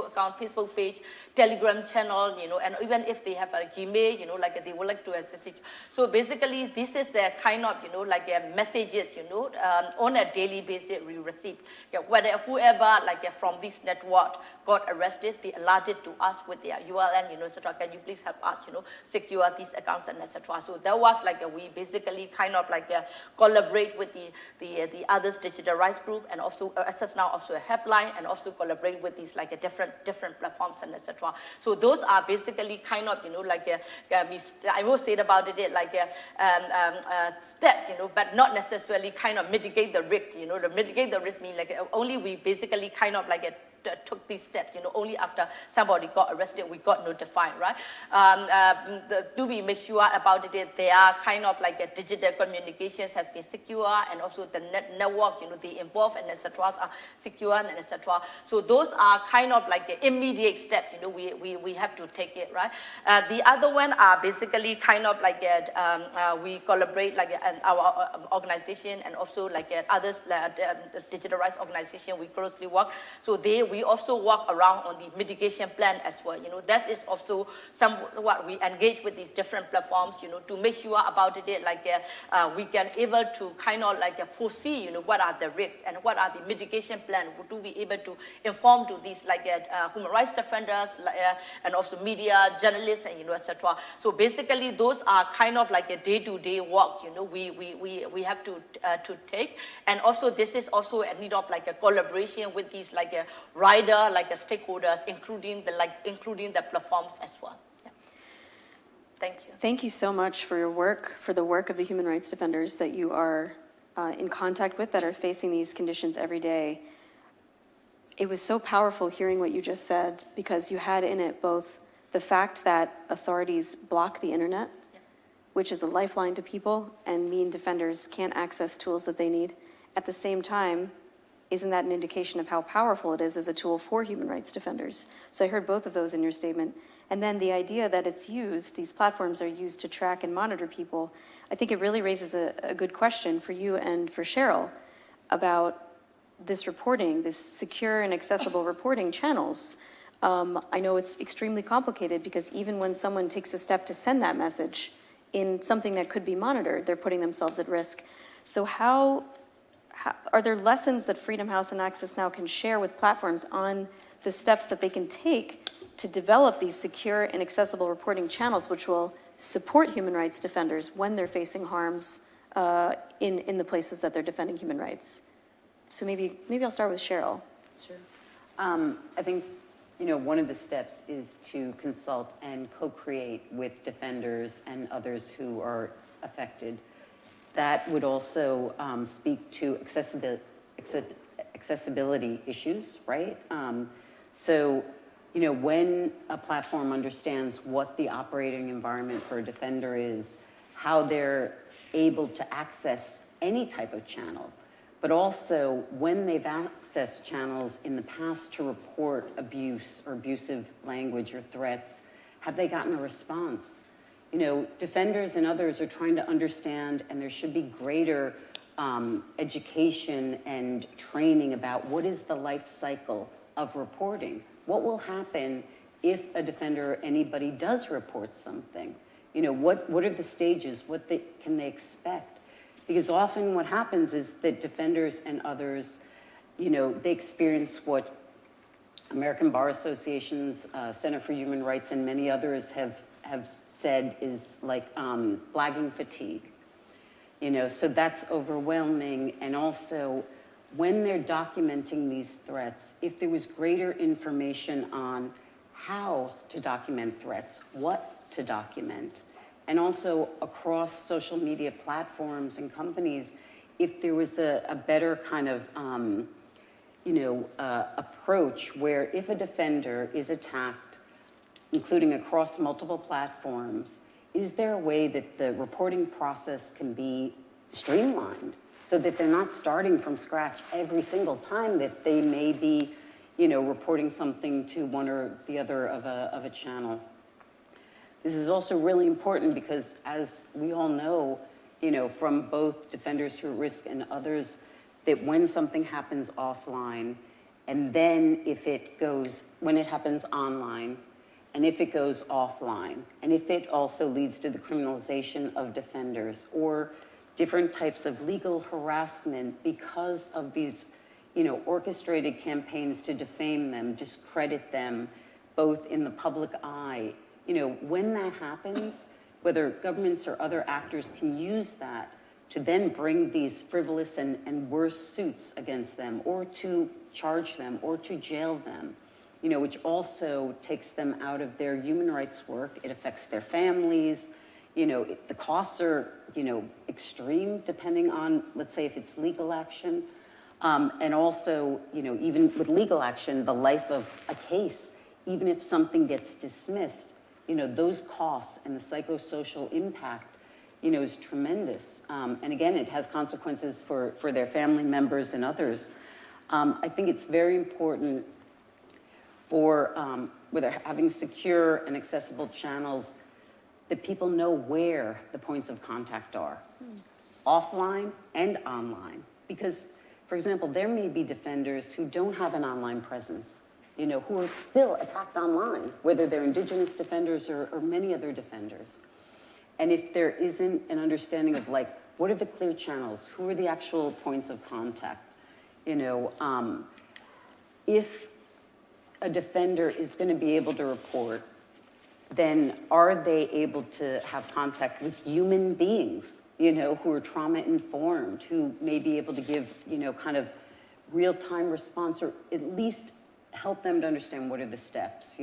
account, Facebook page, Telegram channel, and even if they have a Gmail, they would like to access it. So basically, this is the kind of messages on a daily basis we receive. Whoever from this network got arrested, they alerted to us with their URL, etc. Can you please help us, secure these accounts and etc. So that was we basically kind of collaborate with the others digital rights group, and also access now also a helpline, and also collaborate with these different platforms and etc. So those are basically kind of I will say about it a step, but not necessarily kind of mitigate the risk. To mitigate the risk means only we basically kind of took these steps. Only after somebody got arrested, we got notified, right? Do we make sure about it? They are kind of like a digital communications has been secure, and also the network, they involved and etc. are secure and etc. So those are kind of like the immediate steps, we have to take it, right? The other one are basically kind of like we collaborate like our organization and also like others, the digital rights organization, we closely work. So we also work around on the mitigation plan as well. That is also somewhat we engage with these different platforms, to make sure about it, like we can able to kind of like foresee, what are the risks and what are the mitigation plan. Do we able to inform to these like human rights defenders and also media, journalists, and etc. So basically, those are kind of like a day-to-day work. We have to take, and also this is also a need of like a collaboration with these like a rider, like a stakeholders, including the platforms as well. Yeah. Thank you. Thank you so much for your work, for the work of the human rights defenders that you are in contact with, that are facing these conditions every day. It was so powerful hearing what you just said, because you had in it both the fact that authorities block the internet, which is a lifeline to people, and mean defenders can't access tools that they need. At the same time, isn't that an indication of how powerful it is as a tool for human rights defenders? So I heard both of those in your statement. And then the idea that it's used, these platforms are used to track and monitor people, I think it really raises a good question for you and for Cheryl about this reporting, this secure and accessible reporting channels. I know it's extremely complicated, because even when someone takes a step to send that message in something that could be monitored, they're putting themselves at risk. So how are there lessons that Freedom House and Access Now can share with platforms on the steps that they can take to develop these secure and accessible reporting channels, which will support human rights defenders when they're facing harms in the places that they're defending human rights? So maybe I'll start with Cheryl. Sure. I think, one of the steps is to consult and co-create with defenders and others who are affected. That would also speak to accessibility issues, right? So, when a platform understands what the operating environment for a defender is, how they're able to access any type of channel, but also when they've accessed channels in the past to report abuse or abusive language or threats, have they gotten a response? Defenders and others are trying to understand, and there should be greater education and training about what is the life cycle of reporting. What will happen if a defender or anybody does report something? What are the stages? Can they expect? Because often what happens is that defenders and others, they experience what American Bar Association's Center for Human Rights and many others have said is like blagging fatigue. So that's overwhelming. And also, when they're documenting these threats, if there was greater information on how to document threats, what to document, and also across social media platforms and companies, if there was a better kind of approach where if a defender is attacked, including across multiple platforms, is there a way that the reporting process can be streamlined so that they're not starting from scratch every single time that they may be, reporting something to one or the other of a channel? This is also really important because, as we all know, from both defenders who are at risk and others, that when something happens offline, and then when it happens online, and if it goes offline, and if it also leads to the criminalization of defenders or different types of legal harassment because of these, orchestrated campaigns to defame them, discredit them, both in the public eye, when that happens, whether governments or other actors can use that to then bring these frivolous and worse suits against them, or to charge them, or to jail them, which also takes them out of their human rights work. It affects their families. The costs are, extreme depending on, let's say, if it's legal action. And also, even with legal action, the life of a case, even if something gets dismissed, those costs and the psychosocial impact, is tremendous. And again, it has consequences for their family members and others. I think it's very important for, whether having secure and accessible channels, that people know where the points of contact are, offline and online. Because, for example, there may be defenders who don't have an online presence, who are still attacked online, whether they're indigenous defenders or many other defenders. And if there isn't an understanding of what are the clear channels, who are the actual points of contact, if a defender is going to be able to report, then are they able to have contact with human beings, who are trauma informed, who may be able to give, kind of real-time response, or at least help them to understand what are the steps,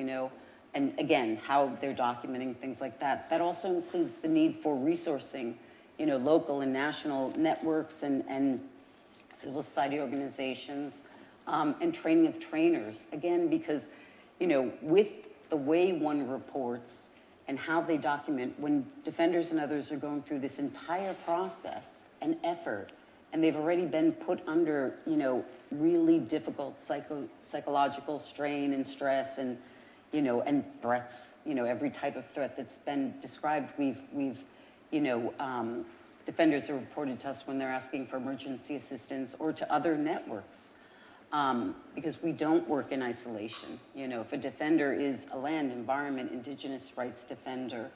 and again, how they're documenting things like that. That also includes the need for resourcing, local and national networks and civil society organizations, and training of trainers. Again, because, with the way one reports and how they document, when defenders and others are going through this entire process and effort, and they've already been put under, really difficult psychological strain and stress and, and threats, every type of threat that's been described. Defenders are reported to us when they're asking for emergency assistance or to other networks. Because we don't work in isolation. If a defender is a land, environment, indigenous rights defender,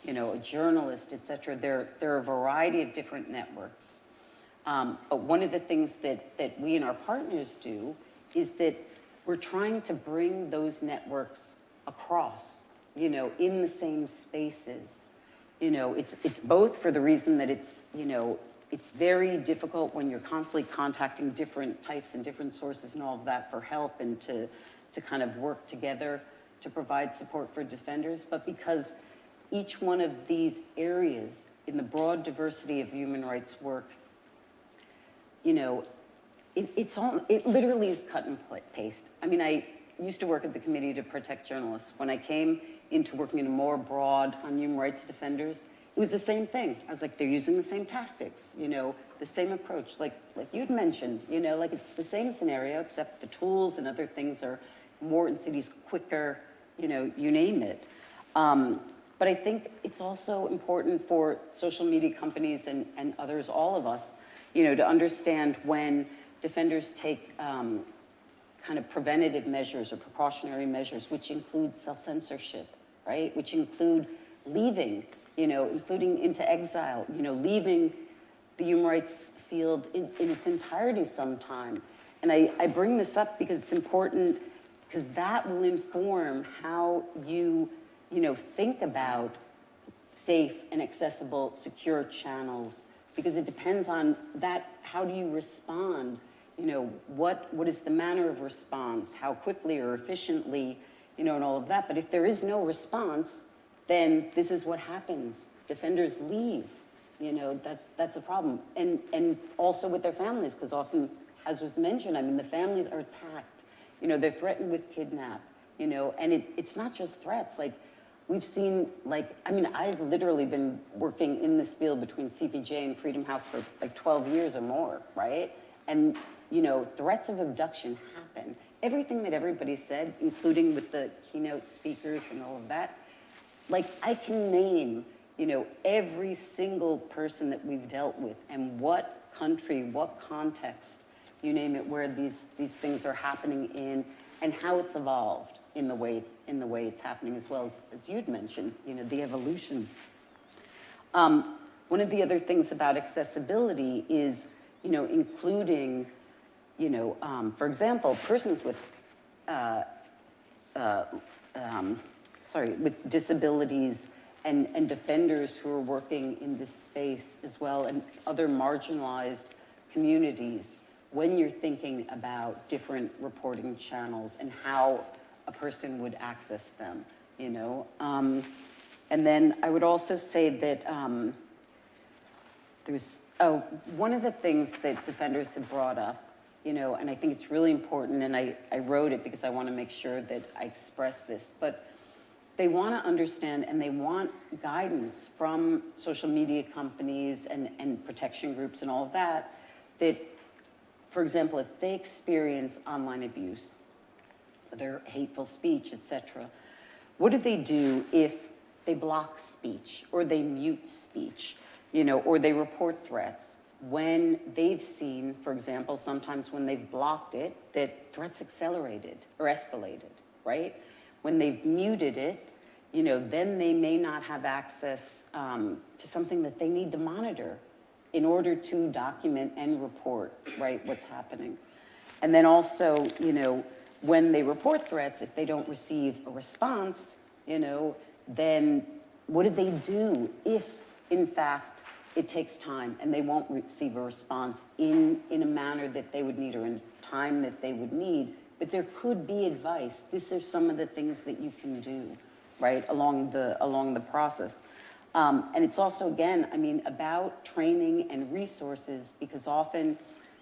a journalist, et cetera, there are a variety of different networks. But one of the things that we and our partners do is that we're trying to bring those networks across, in the same spaces. It's both for the reason that it's very difficult when you're constantly contacting different types and different sources and all of that for help and to kind of work together to provide support for defenders, but because each one of these areas in the broad diversity of human rights work, it literally is cut and paste. I mean, I used to work at the Committee to Protect Journalists. When I came into working in a more broad on human rights defenders, it was the same thing. I was like, they're using the same tactics, the same approach, like you'd mentioned, it's the same scenario, except the tools and other things are more in cities quicker, you name it. But I think it's also important for social media companies and others, all of us, to understand when defenders take kind of preventative measures or precautionary measures, which include self-censorship, right? Which include leaving, including into exile, leaving the human rights field in its entirety sometime. And I bring this up because it's important, because that will inform how you think about safe and accessible, secure channels, because it depends on that. How do you respond? What is the manner of response? How quickly or efficiently, and all of that. But if there is no response, then this is what happens. Defenders leave. That's a problem. And also with their families, because often, as was mentioned, I mean, the families are attacked. They're threatened with kidnap, and it's not just threats. Like, we've seen, I've literally been working in this field between CPJ and Freedom House for 12 years or more, right? And, threats of abduction happen. Everything that everybody said, including with the keynote speakers and all of that, I can name, every single person that we've dealt with and what country, what context, you name it, where these things are happening in, and how it's evolved in the way it's happening, as well as you'd mentioned, the evolution. One of the other things about accessibility is, including, for example, persons with, with disabilities and defenders who are working in this space as well, and other marginalized communities, when you're thinking about different reporting channels and how a person would access them, And then I would also say that one of the things that defenders have brought up, and I think it's really important, and I wrote it because I want to make sure that I express this, but they want to understand and they want guidance from social media companies and protection groups and all of that, for example, if they experience online abuse, their hateful speech, etc., what do they do if they block speech or they mute speech, or they report threats when they've seen, for example, sometimes when they've blocked it, that threats accelerated or escalated, right? When they've muted it, then they may not have access to something that they need to monitor in order to document and report, right, what's happening. And then also, when they report threats, if they don't receive a response, then what do they do if, in fact, it takes time and they won't receive a response in a manner that they would need or in time that they would need? But there could be advice. These are some of the things that you can do, right, along the process. And it's also, again, about training and resources, because often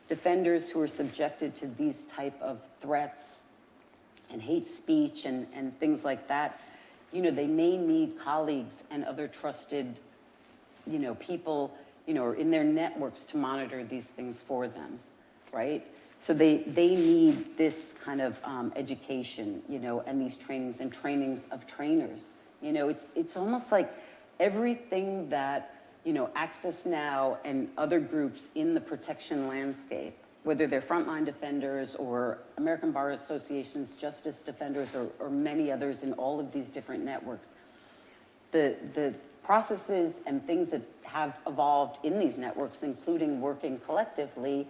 defenders who are subjected to these type of threats and hate speech and things like that, they may need colleagues and other trusted, people, or in their networks to monitor these things for them, right? So they need this kind of education, and these trainings and trainings of trainers. It's almost like everything that, Access Now and other groups in the protection landscape, whether they're frontline defenders or American Bar Association's justice defenders or many others in all of these different networks, the processes and things that have evolved in these networks, including working collectively,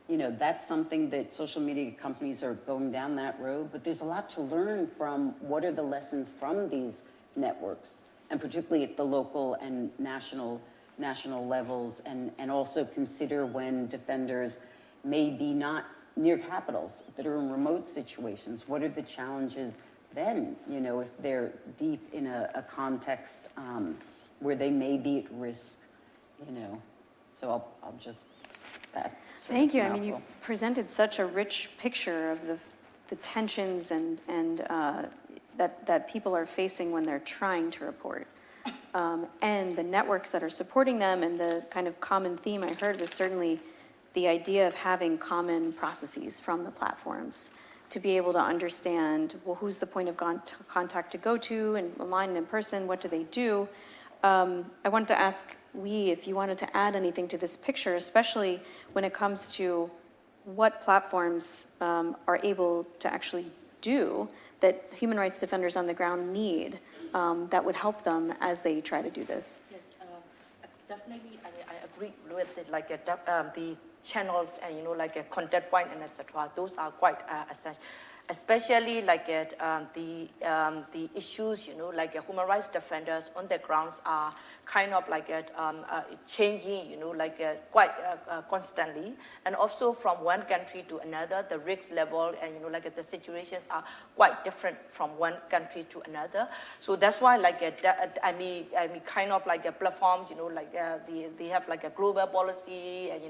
that's something that social media companies are going down that road, but there's a lot to learn from what are the lessons from these networks, and particularly at the local and national levels, and also consider when defenders may be not near capitals, that are in remote situations. What are the challenges then, if they're deep in a context where they may be at risk, So I'll just, that. Thank you. You've presented such a rich picture of the tensions and that people are facing when they're trying to report. And the networks that are supporting them, and the kind of common theme I heard was certainly the idea of having common processes from the platforms to be able to understand, well, who's the point of contact to go to, and online and in person, what do they do? I wanted to ask Lee if you wanted to add anything to this picture, especially when it comes to what platforms are able to actually do that human rights defenders on the ground need that would help them as they try to do this. Yes, definitely. I agree with it. The channels and like a contact point and etc. Those are quite essential. Especially the issues, like human rights defenders on the grounds are kind of changing, quite constantly, and also from one country to another, the risk level and the situations are quite different from one country to another. So that's why kind of platforms, they have a global policy and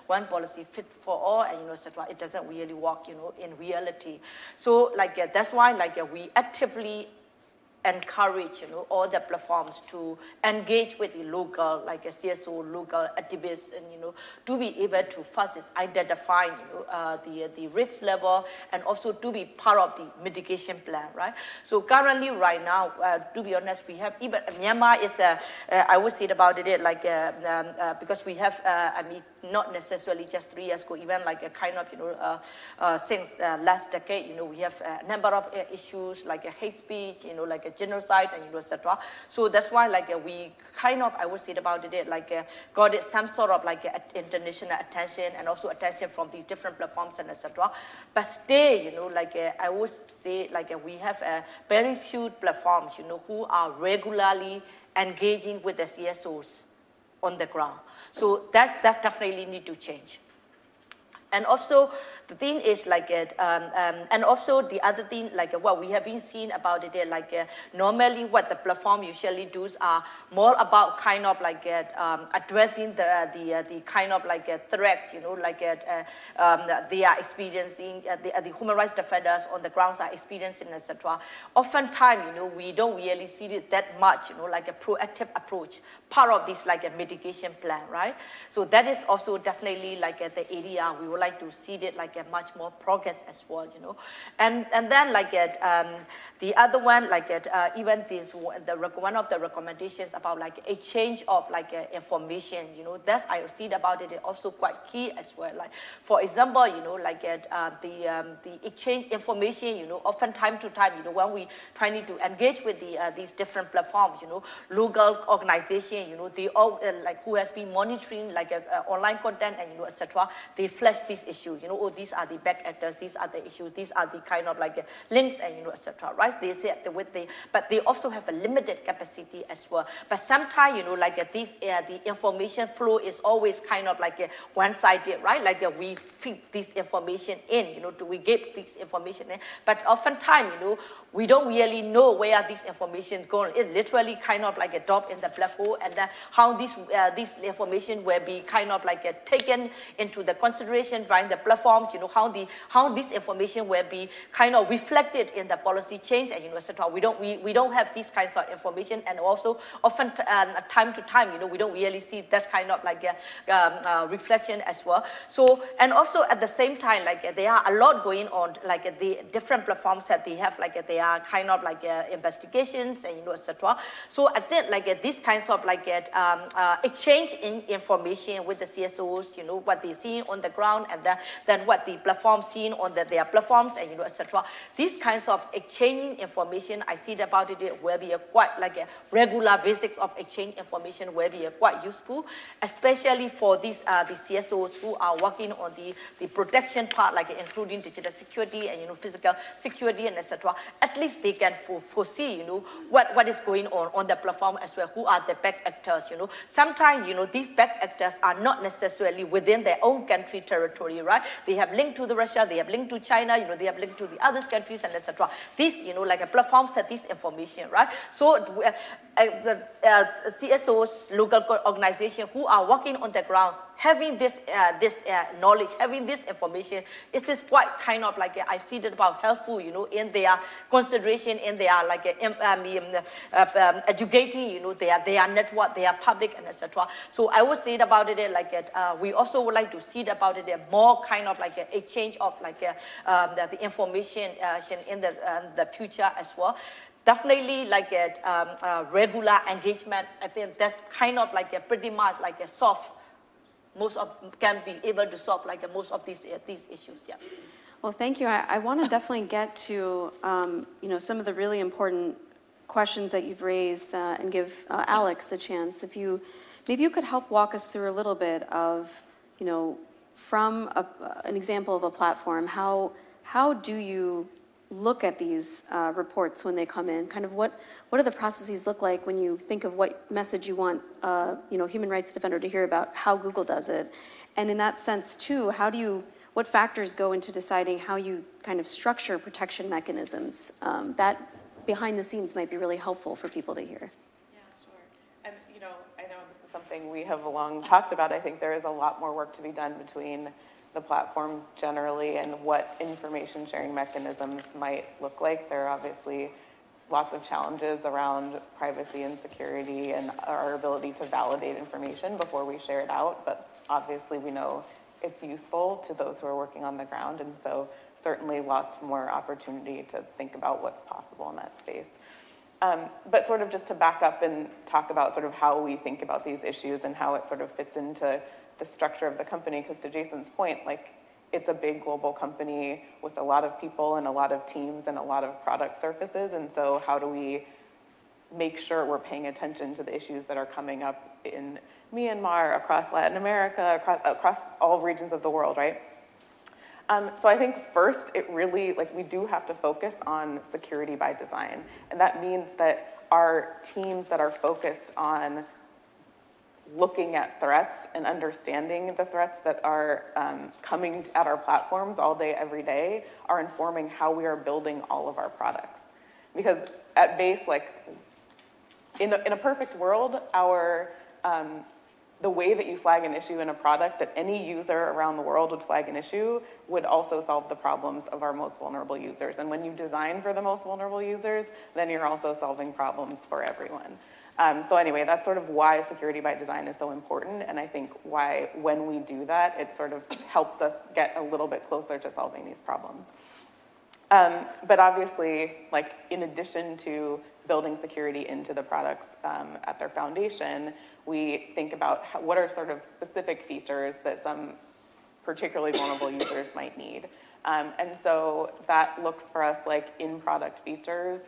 one policy fit for all and etc. It doesn't really work in reality. So that's why we actively encourage all the platforms to engage with the local CSO, local activists, and to be able to first is identify the risk level and also to be part of the mitigation plan, right? So currently, right now, to be honest, we have even Myanmar is I would say about it because we have not necessarily just 3 years ago, even kind of since last decade, we have a number of issues like hate speech, genocide and etc. So that's why we kind of, I would say about it got it some sort of international attention and also attention from these different platforms and etc. But still, I would say we have very few platforms who are regularly engaging with the CSOs on the ground. So that definitely need to change. And also, the thing is like and also the other thing like what we have been seeing about it, like normally what the platform usually does are more about kind of like addressing the kind of like threats, like they are experiencing, the human rights defenders on the grounds are experiencing, etc. Oftentimes, we don't really see it that much, like a proactive approach, part of this like a mitigation plan, right? So that is also definitely like the area we would like to see it like a much more progress as well, and then like the other one like even this one of the recommendations about like exchange of like information, that's I see about it also quite key as well. Like for example, like the exchange information, often time to time, when we trying to engage with these different platforms, local organization, they all like who has been monitoring like online content and etc. They flash these issues, oh, these are the bad actors, these are the issues, these are the kind of like links and etc. Right? They say but they also have a limited capacity as well. But sometimes like this the information flow is always kind of like one-sided, right? Like we feed this information in, we give this information in, but oftentimes we don't really know where this information is going. It literally kind of like a drop in the black hole, and then how this information will be kind of like taken into the consideration by the platforms. How this information will be kind of reflected in the policy change and etc. We don't have these kinds of information, and also often time to time we don't really see that kind of like reflection as well. So and also at the same time like there are a lot going on, like the different platforms that they have like they are kind of like investigations and etc. So I think like these kinds of like exchange in information with the CSOs, what they see on the ground, and then what the platforms see on their platforms and etc. These kinds of exchanging information, I see about it will be quite like a regular basics of exchange information will be quite useful, especially for these the CSOs who are working on the protection part, like including digital security and physical security and etc. At least they can foresee what is going on the platform as well. Who are the bad actors? Sometimes these bad actors are not necessarily within their own country territory, right? They have linked to the Russia, they have linked to China, they have linked to the other countries and etc. This like a platform set this information, right? So the CSOs, local organizations who are working on the ground, having this knowledge, having this information, is this quite kind of like I've seen it about helpful, in their consideration, in their like educating, their network, their public, and etc. So I would say it about it like we also would like to see it about it more kind of like a change of like the information in the future as well. Definitely like regular engagement. I think that's kind of like pretty much like a soft. Most of can be able to solve like most of these issues. Yeah. Well, thank you. I want to definitely get to some of the really important questions that you've raised and give Alex a chance. If maybe you could help walk us through a little bit of from an example of a platform, how do you look at these reports when they come in? Kind of what do the processes look like when you think of what message you want human rights defender to hear about how Google does it? And in that sense too, what factors go into deciding how you kind of structure protection mechanisms? That behind the scenes might be really helpful for people to hear. Yeah, sure. And I know this is something we have long talked about. I think there is a lot more work to be done between the platforms generally and what information sharing mechanisms might look like. There are obviously lots of challenges around privacy and security and our ability to validate information before we share it out, but obviously we know it's useful to those who are working on the ground, and so certainly lots more opportunity to think about what's possible in that space. But sort of just to back up and talk about sort of how we think about these issues and how it sort of fits into the structure of the company, because to Jason's point, like it's a big global company with a lot of people and a lot of teams and a lot of product surfaces, and so how do we make sure we're paying attention to the issues that are coming up in Myanmar, across Latin America, across all regions of the world, right? So I think first, it really, we do have to focus on security by design, and that means that our teams that are focused on looking at threats and understanding the threats that are coming at our platforms all day, every day, are informing how we are building all of our products. Because at base, like, in a perfect world, the way that you flag an issue in a product that any user around the world would flag an issue would also solve the problems of our most vulnerable users. And when you design for the most vulnerable users, then you're also solving problems for everyone. So anyway, that's sort of why security by design is so important, and I think why when we do that, it sort of helps us get a little bit closer to solving these problems. But obviously, like, in addition to building security into the products at their foundation, we think about what are sort of specific features that some particularly vulnerable users might need. And so that looks for us like in-product features.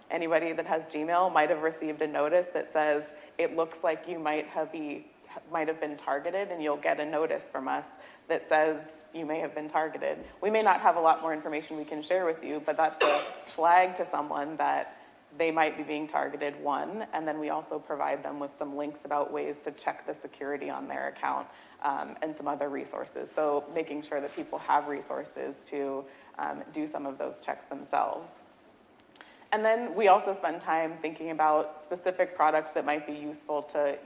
Anybody that has Gmail might have received a notice that says, it looks like you might have been targeted, and you'll get a notice from us that says you may have been targeted. We may not have a lot more information we can share with you, but that's a flag to someone that they might be being targeted, one, and then we also provide them with some links about ways to check the security on their account and some other resources. So making sure that people have resources to do some of those checks themselves. And then we also spend time thinking about specific products that might be useful to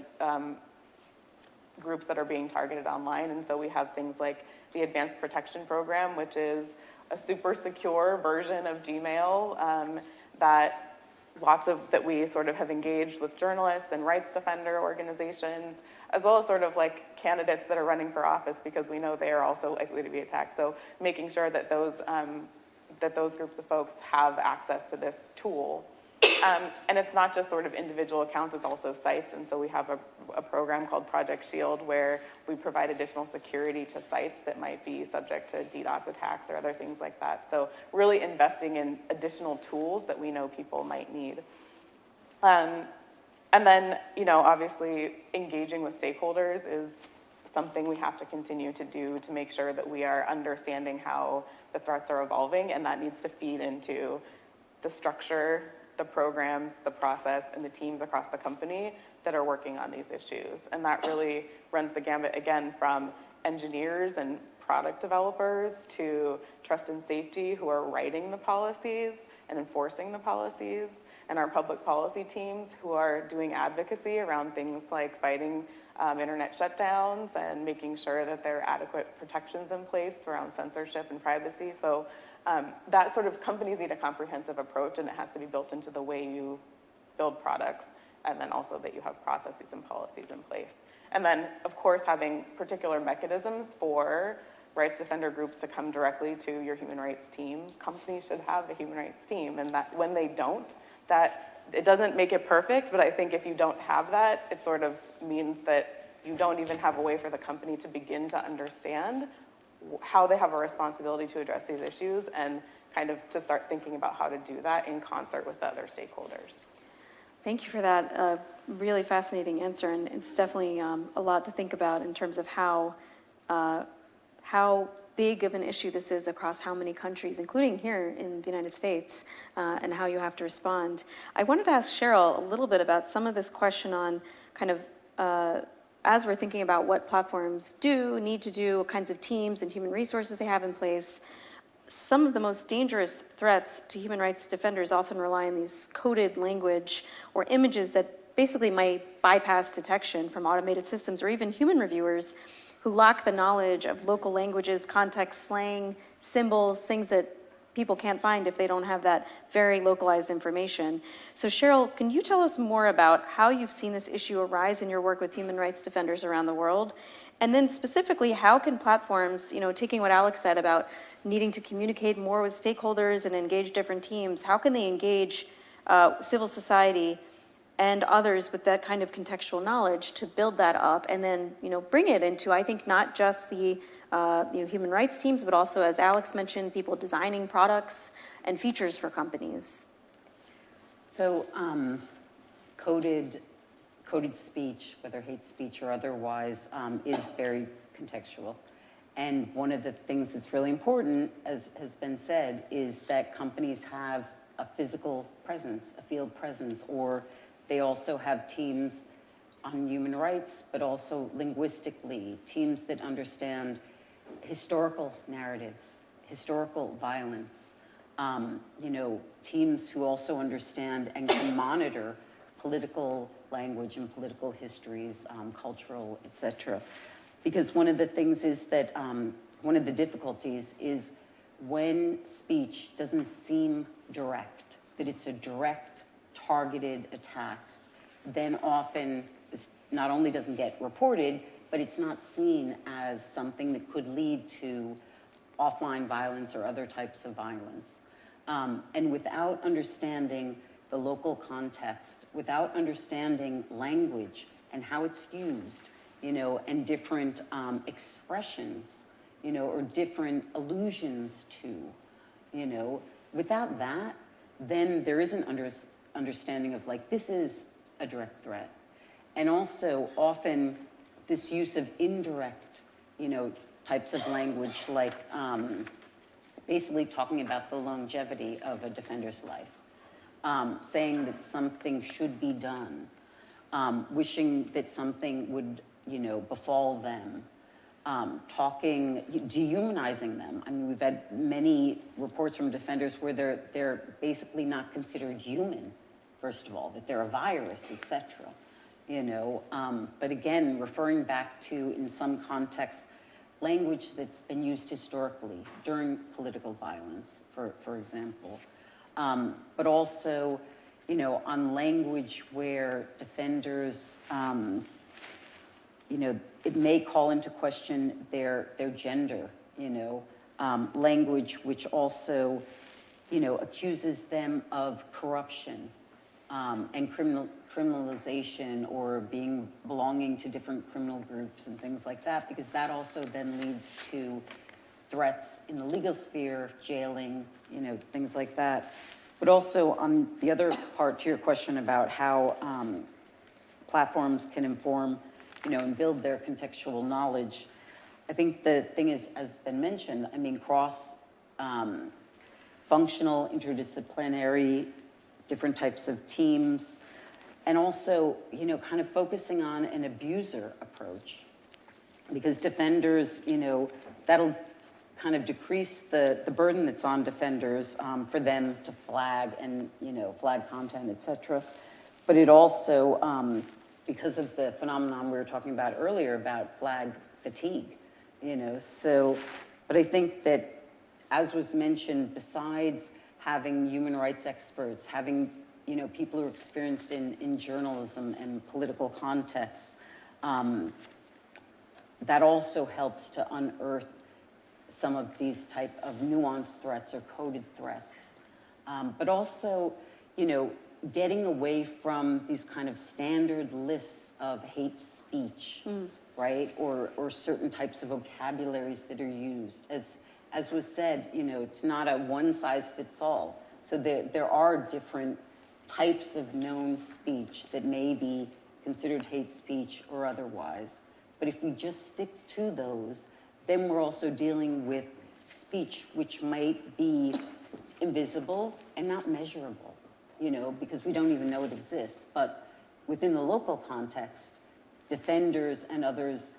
groups that are being targeted online. And so we have things like the Advanced Protection Program, which is a super secure version of Gmail that we sort of have engaged with journalists and rights defender organizations, as well as sort of like candidates that are running for office, because we know they are also likely to be attacked. So making sure that those groups of folks have access to this tool. And it's not just sort of individual accounts, it's also sites. And so we have a program called Project Shield, where we provide additional security to sites that might be subject to DDoS attacks or other things like that. So really investing in additional tools that we know people might need. And then, obviously engaging with stakeholders is something we have to continue to do to make sure that we are understanding how the threats are evolving, and that needs to feed into the structure, the programs, the process, and the teams across the company that are working on these issues. And that really runs the gamut, again, from engineers and product developers to trust and safety, who are writing the policies and enforcing the policies, and our public policy teams who are doing advocacy around things like fighting internet shutdowns and making sure that there are adequate protections in place around censorship and privacy. So that sort of, companies need a comprehensive approach, and it has to be built into the way you build products, and then also that you have processes and policies in place. And then, of course, having particular mechanisms for rights defender groups to come directly to your human rights team. Companies should have a human rights team, and that when they don't, that it doesn't make it perfect, but I think if you don't have that, it sort of means that you don't even have a way for the company to begin to understand how they have a responsibility to address these issues, and kind of to start thinking about how to do that in concert with the other stakeholders. Thank you for that really fascinating answer, and it's definitely a lot to think about in terms of how big of an issue this is across how many countries, including here in the United States, and how you have to respond. I wanted to ask Cheryl a little bit about some of this question on kind of, as we're thinking about what platforms need to do, what kinds of teams and human resources they have in place. Some of the most dangerous threats to human rights defenders often rely on these coded language or images that basically might bypass detection from automated systems or even human reviewers who lack the knowledge of local languages, context, slang, symbols, things that people can't find if they don't have that very localized information. So Cheryl, can you tell us more about how you've seen this issue arise in your work with human rights defenders around the world? And then specifically, how can platforms, taking what Alex said about needing to communicate more with stakeholders and engage different teams, how can they engage civil society and others with that kind of contextual knowledge to build that up and then, bring it into, I think, not just the human rights teams, but also, as Alex mentioned, people designing products and features for companies? So coded speech, whether hate speech or otherwise, is very contextual. And one of the things that's really important, as has been said, is that companies have a physical presence, a field presence, or they also have teams on human rights, but also linguistically, teams that understand historical narratives, historical violence, teams who also understand and can monitor political language and political histories, cultural, et cetera. Because one of the things is that, one of the difficulties is when speech doesn't seem direct, that it's a direct, targeted attack, then often this not only doesn't get reported, but it's not seen as something that could lead to offline violence or other types of violence. And without understanding the local context, without understanding language and how it's used, and different expressions, or different allusions to, without that, then there is an understanding of like, this is a direct threat. And also often this use of indirect, types of language, like basically talking about the longevity of a defender's life, saying that something should be done, wishing that something would, befall them, dehumanizing them. I mean, we've had many reports from defenders where they're basically not considered human, first of all, that they're a virus, et cetera. But again, referring back to, in some contexts, language that's been used historically during political violence, for example. But also, on language where defenders, it may call into question their gender, language which also, accuses them of corruption, and criminalization or belonging to different criminal groups and things like that, because that also then leads to threats in the legal sphere, jailing, things like that. But also on the other part to your question about how platforms can inform, and build their contextual knowledge, I think the thing is, as been mentioned, I mean, functional, interdisciplinary, different types of teams, and also, kind of focusing on an abuser approach. Because defenders, that'll kind of decrease the burden that's on defenders for them to flag and, flag content, et cetera. But it also, because of the phenomenon we were talking about earlier about flag fatigue, but I think that, as was mentioned, besides having human rights experts, having, people who are experienced in journalism and political contexts, that also helps to unearth some of these type of nuanced threats or coded threats. But also, getting away from these kind of standard lists of hate speech, right? Or certain types of vocabularies that are used. As was said, it's not a one size fits all. So there are different types of known speech that may be considered hate speech or otherwise. But if we just stick to those, then we're also dealing with speech which might be invisible and not measurable, because we don't even know it exists. But within the local context, defenders and others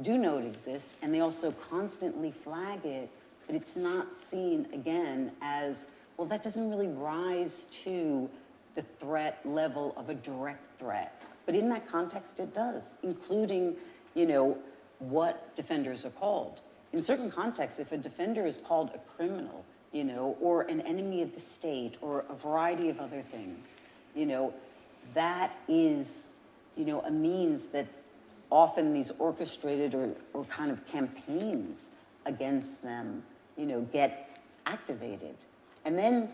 do know it exists, and they also constantly flag it, but it's not seen, again, as, well, that doesn't really rise to the threat level of a direct threat. But in that context, it does, including, what defenders are called. In certain contexts, if a defender is called a criminal, or an enemy of the state, or a variety of other things, that is, a means that often these orchestrated or kind of campaigns against them, get activated. And then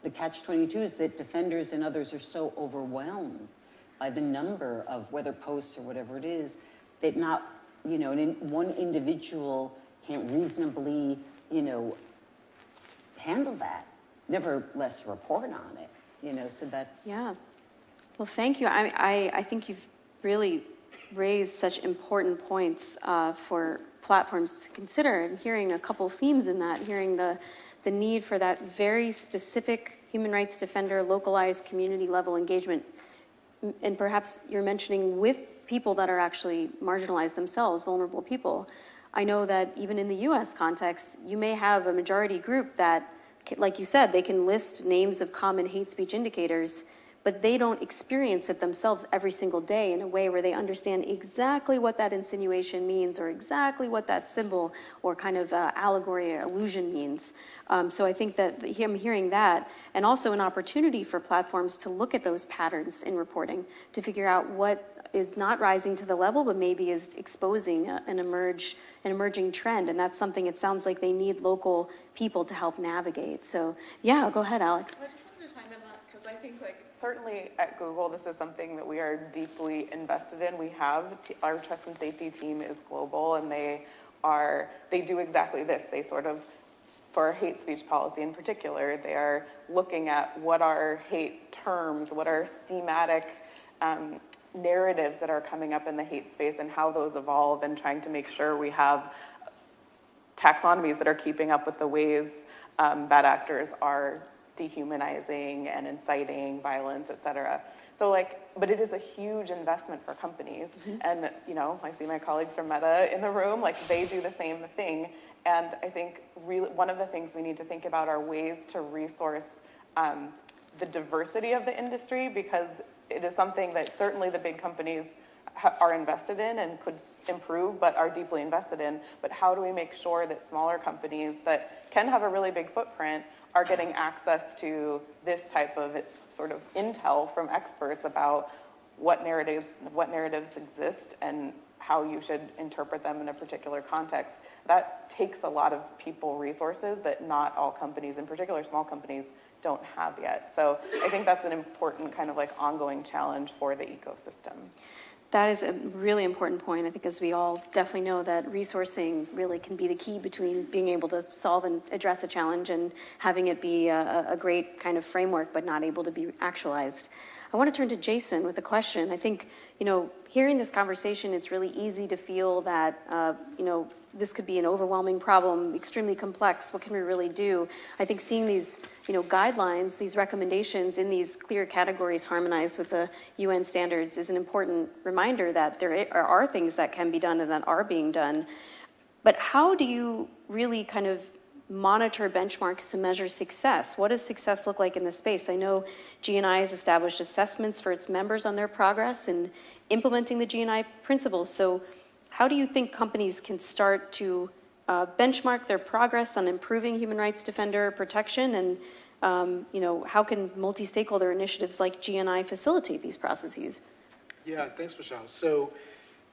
the catch-22 is that defenders and others are so overwhelmed by the number of whether posts or whatever it is, that not, one individual can't reasonably, handle that, nevertheless report on it, so that's... Yeah. Well, thank you. I think you've really raised such important points for platforms to consider, and hearing a couple themes in that, hearing the need for that very specific human rights defender, localized community level engagement. And perhaps you're mentioning with people that are actually marginalized themselves, vulnerable people. I know that even in the U.S. context, you may have a majority group that, like you said, they can list names of common hate speech indicators, but they don't experience it themselves every single day in a way where they understand exactly what that insinuation means or exactly what that symbol or kind of allegory or illusion means. So I think that I'm hearing that, and also an opportunity for platforms to look at those patterns in reporting to figure out what is not rising to the level, but maybe is exposing an emerging trend. And that's something it sounds like they need local people to help navigate. So yeah, go ahead, Alex. I just wanted to chime in that because I think certainly at Google, this is something that we are deeply invested in. We have, our trust and safety team is global, and they do exactly this. They sort of, for hate speech policy in particular, they are looking at what are hate terms, what are thematic narratives that are coming up in the hate space and how those evolve, and trying to make sure we have taxonomies that are keeping up with the ways bad actors are dehumanizing and inciting violence, et cetera. So but it is a huge investment for companies. And, I see my colleagues from Meta in the room, they do the same thing. And I think really one of the things we need to think about are ways to resource the diversity of the industry, because it is something that certainly the big companies are invested in and could improve, but are deeply invested in. But how do we make sure that smaller companies that can have a really big footprint are getting access to this type of sort of intel from experts about what narratives exist and how you should interpret them in a particular context? That takes a lot of people resources that not all companies, in particular small companies, don't have yet. So I think that's an important kind of ongoing challenge for the ecosystem. That is a really important point. I think as we all definitely know that resourcing really can be the key between being able to solve and address a challenge and having it be a great kind of framework, but not able to be actualized. I want to turn to Jason with a question. I think, hearing this conversation, it's really easy to feel that, this could be an overwhelming problem, extremely complex. What can we really do? I think seeing these, guidelines, these recommendations in these clear categories harmonized with the UN standards is an important reminder that there are things that can be done and that are being done. But how do you really kind of monitor benchmarks to measure success? What does success look like in this space? I know GNI has established assessments for its members on their progress in implementing the GNI principles. So how do you think companies can start to benchmark their progress on improving human rights defender protection? And how can multi-stakeholder initiatives like GNI facilitate these processes? Yeah, thanks, Michelle. So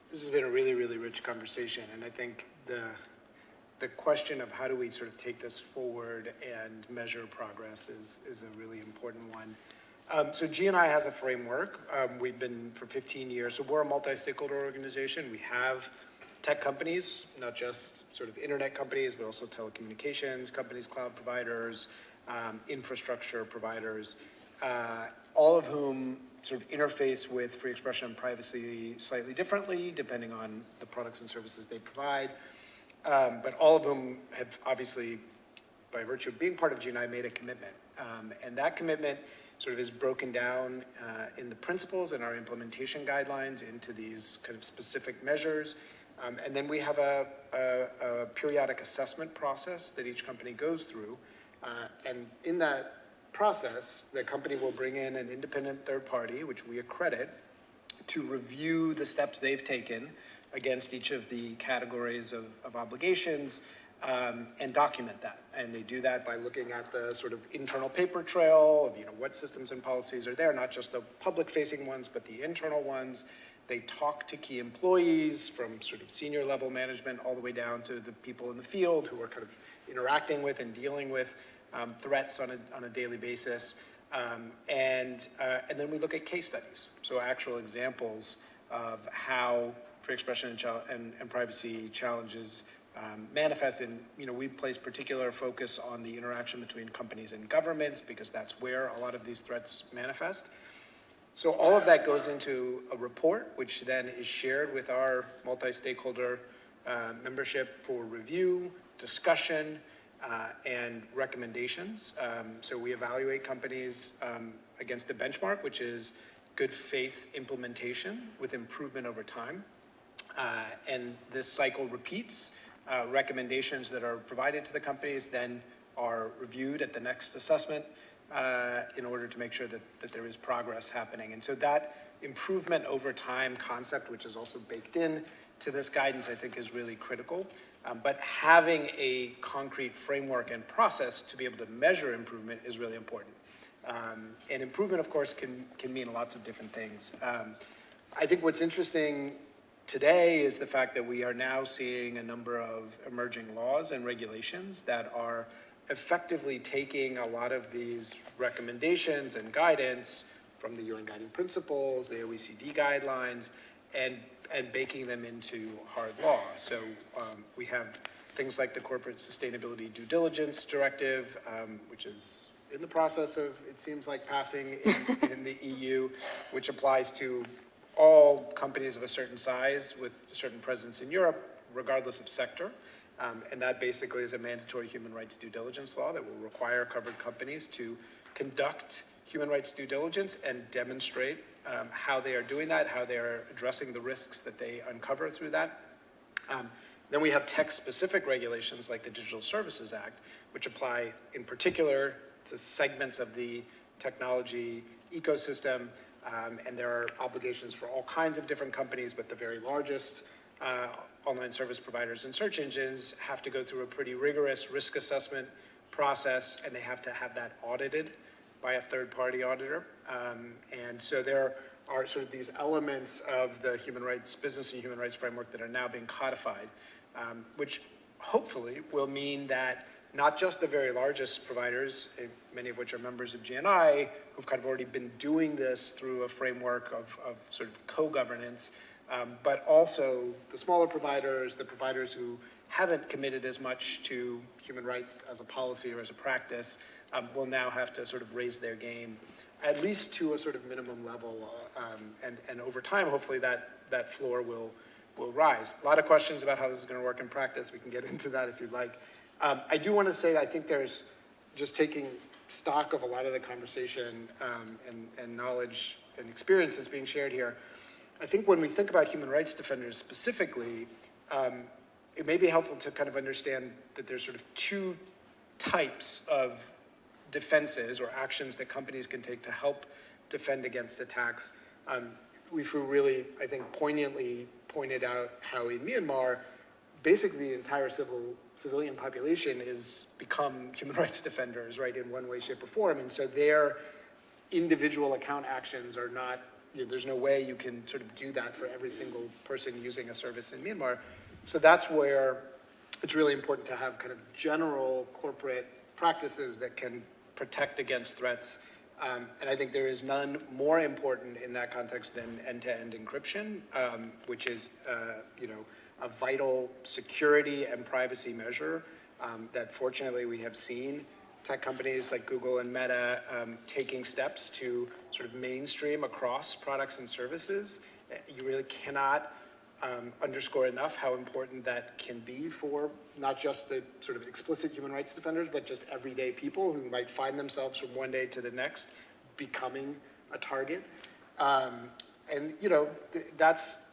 this has been a really, really rich conversation, and I think the question of how do we sort of take this forward and measure progress is a really important one. So GNI has a framework. We've been for 15 years. So we're a multi-stakeholder organization. We have tech companies, not just sort of internet companies, but also telecommunications companies, cloud providers, infrastructure providers, all of whom sort of interface with free expression and privacy slightly differently, depending on the products and services they provide. But all of them have obviously, by virtue of being part of GNI, made a commitment. And that commitment sort of is broken down in the principles and our implementation guidelines into these kind of specific measures. And then we have a periodic assessment process that each company goes through. And in that process, the company will bring in an independent third party, which we accredit, to review the steps they've taken against each of the categories of obligations, and document that. And they do that by looking at the sort of internal paper trail of what systems and policies are there, not just the public-facing ones, but the internal ones. They talk to key employees from sort of senior level management all the way down to the people in the field who are kind of interacting with and dealing with threats on a daily basis. And then we look at case studies, so actual examples of how free expression and privacy challenges manifest. And we place particular focus on the interaction between companies and governments because that's where a lot of these threats manifest. So all of that goes into a report, which then is shared with our multi-stakeholder membership for review, discussion, and recommendations. So we evaluate companies against a benchmark, which is good faith implementation with improvement over time. And this cycle repeats. Recommendations that are provided to the companies then are reviewed at the next assessment in order to make sure that there is progress happening. And so that improvement over time concept, which is also baked in to this guidance, I think is really critical. But having a concrete framework and process to be able to measure improvement is really important. And improvement, of course, can mean lots of different things. I think what's interesting today is the fact that we are now seeing a number of emerging laws and regulations that are effectively taking a lot of these recommendations and guidance from the UN Guiding Principles, the OECD guidelines, and baking them into hard law. So we have things like the Corporate Sustainability Due Diligence Directive, which is in the process of, it seems like, passing in the EU, which applies to all companies of a certain size with a certain presence in Europe, regardless of sector. And that basically is a mandatory human rights due diligence law that will require covered companies to conduct human rights due diligence and demonstrate how they are doing that, how they are addressing the risks that they uncover through that. Then we have tech-specific regulations like the Digital Services Act, which apply in particular to segments of the technology ecosystem. And there are obligations for all kinds of different companies, but the very largest online service providers and search engines have to go through a pretty rigorous risk assessment process, and they have to have that audited by a third-party auditor. And so there are sort of these elements of the human rights, business and human rights framework that are now being codified, which hopefully will mean that not just the very largest providers, many of which are members of GNI, who've kind of already been doing this through a framework of sort of co-governance, but also the smaller providers, the providers who haven't committed as much to human rights as a policy or as a practice, will now have to sort of raise their game, at least to a sort of minimum level, and over time, hopefully that floor will rise. A lot of questions about how this is going to work in practice. We can get into that if you'd like. I do want to say that I think there's, just taking stock of a lot of the conversation and knowledge and experience that's being shared here, I think when we think about human rights defenders specifically, it may be helpful to kind of understand that there's sort of two types of defenses or actions that companies can take to help defend against attacks. Wefu really, I think, poignantly pointed out how in Myanmar, basically the entire civilian population is become human rights defenders, right, in one way, shape, or form. And so their individual account actions are not, there's no way you can sort of do that for every single person using a service in Myanmar. So that's where it's really important to have kind of general corporate practices that can protect against threats. And I think there is none more important in that context than end-to-end encryption, which is, a vital security and privacy measure that fortunately we have seen tech companies like Google and Meta taking steps to sort of mainstream across products and services. You really cannot underscore enough how important that can be for not just the sort of explicit human rights defenders, but just everyday people who might find themselves from one day to the next becoming a target. And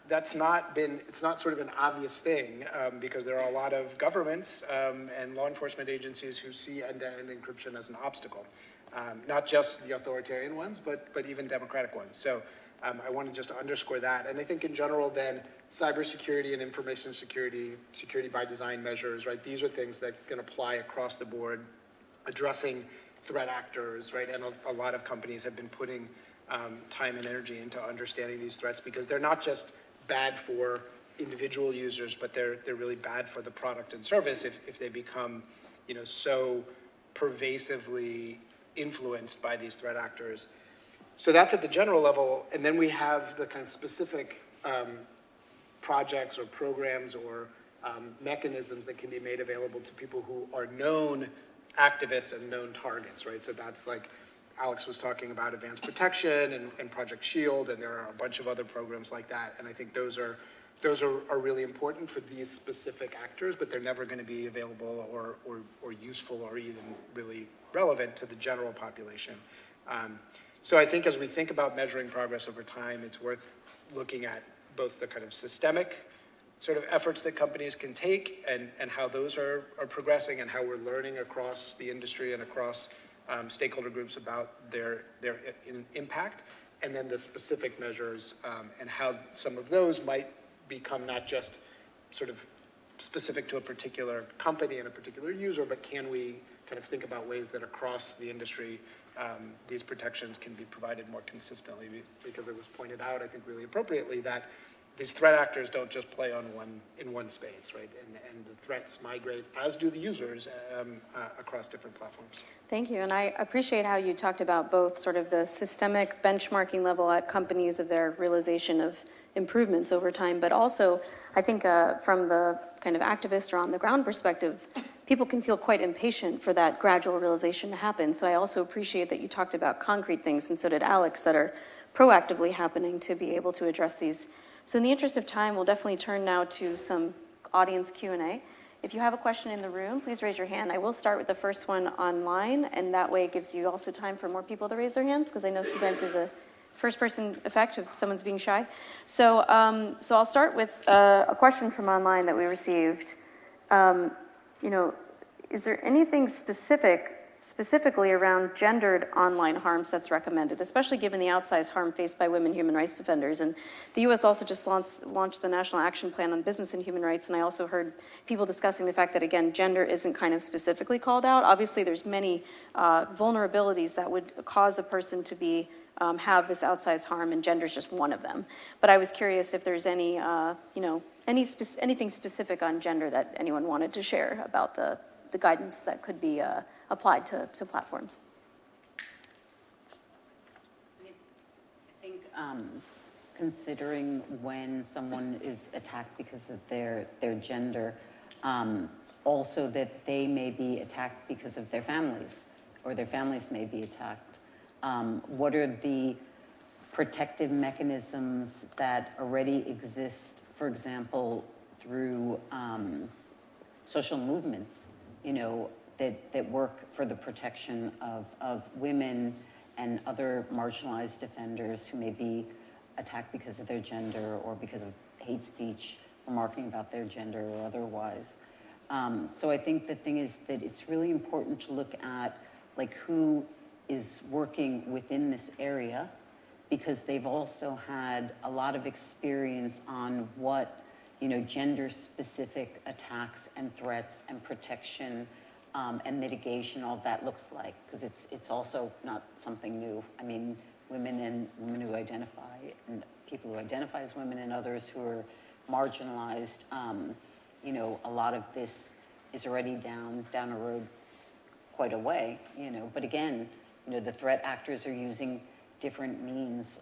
that's not been, it's not sort of an obvious thing because there are a lot of governments and law enforcement agencies who see end-to-end encryption as an obstacle. Not just the authoritarian ones, but even democratic ones. So I wanted just to underscore that. And I think in general then, cybersecurity and information security, security by design measures, right? These are things that can apply across the board, addressing threat actors, right? And a lot of companies have been putting time and energy into understanding these threats because they're not just bad for individual users, but they're really bad for the product and service if they become, so pervasively influenced by these threat actors. So that's at the general level, and then we have the kind of specific projects or programs or mechanisms that can be made available to people who are known activists and known targets, right? So that's like Alex was talking about advanced protection and Project Shield, and there are a bunch of other programs like that. And I think those are really important for these specific actors, but they're never going to be available or useful or even really relevant to the general population. So I think as we think about measuring progress over time, it's worth looking at both the kind of systemic sort of efforts that companies can take and how those are progressing and how we're learning across the industry and across stakeholder groups about their impact, and then the specific measures and how some of those might become not just sort of specific to a particular company and a particular user, but can we kind of think about ways that across the industry these protections can be provided more consistently, because it was pointed out, I think really appropriately, that these threat actors don't just play in one space, right? And the threats migrate, as do the users, across different platforms. Thank you, and I appreciate how you talked about both sort of the systemic benchmarking level at companies of their realization of improvements over time, but also I think from the kind of activist or on the ground perspective, people can feel quite impatient for that gradual realization to happen. So I also appreciate that you talked about concrete things, and so did Alex, that are proactively happening to be able to address these. So in the interest of time, we'll definitely turn now to some audience Q&A. If you have a question in the room, please raise your hand. I will start with the first one online, and that way it gives you also time for more people to raise their hands, because I know sometimes there's a first-person effect if someone's being shy. So I'll start with a question from online that we received. Is there anything specifically around gendered online harms that's recommended, especially given the outsized harm faced by women human rights defenders? And the U.S. also just launched the National Action Plan on Business and Human Rights, and I also heard people discussing the fact that, again, gender isn't kind of specifically called out. Obviously, there's many vulnerabilities that would cause a person to be have this outsized harm, and gender is just one of them. But I was curious if there's any, anything specific on gender that anyone wanted to share about the guidance that could be applied to platforms. I think considering when someone is attacked because of their gender, also that they may be attacked because of their families, or their families may be attacked. What are the protective mechanisms that already exist, for example, through social movements, that work for the protection of women and other marginalized defenders who may be attacked because of their gender or because of hate speech remarking about their gender or otherwise. So I think the thing is that it's really important to look at who is working within this area, because they've also had a lot of experience on what gender-specific attacks and threats and protection and mitigation, all of that looks like, because it's also not something new. I mean, women who identify, and people who identify as women and others who are marginalized, a lot of this is already down a road quite a way, But again, the threat actors are using different means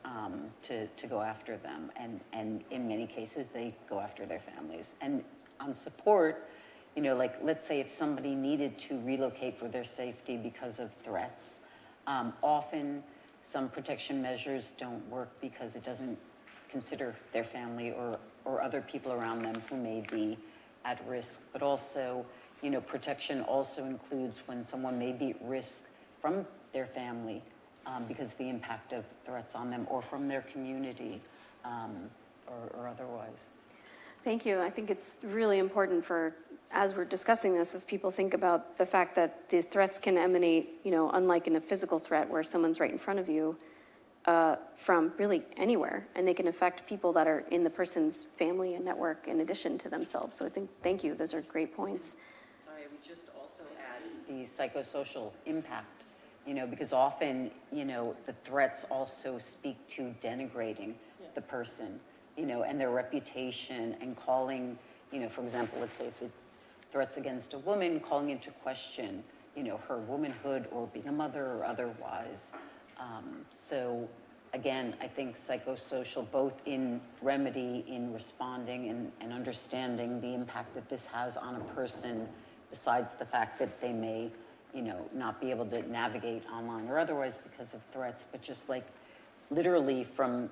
to go after them, and in many cases they go after their families. And on support, let's say if somebody needed to relocate for their safety because of threats, often some protection measures don't work because it doesn't consider their family or other people around them who may be at risk. But also, protection also includes when someone may be at risk from their family, because of the impact of threats on them, or from their community, or otherwise. Thank you. I think it's really important as we're discussing this, as people think about the fact that the threats can emanate, unlike in a physical threat where someone's right in front of you, from really anywhere, and they can affect people that are in the person's family and network in addition to themselves. So thank you. Those are great points. Sorry, I would just also add the psychosocial impact. Because often, the threats also speak to denigrating the person, and their reputation, and calling, for example, let's say if it threats against a woman, calling into question, her womanhood or being a mother or otherwise. So again, I think psychosocial, both in remedy, in responding and understanding the impact that this has on a person, besides the fact that they may not be able to navigate online or otherwise because of threats, but just literally from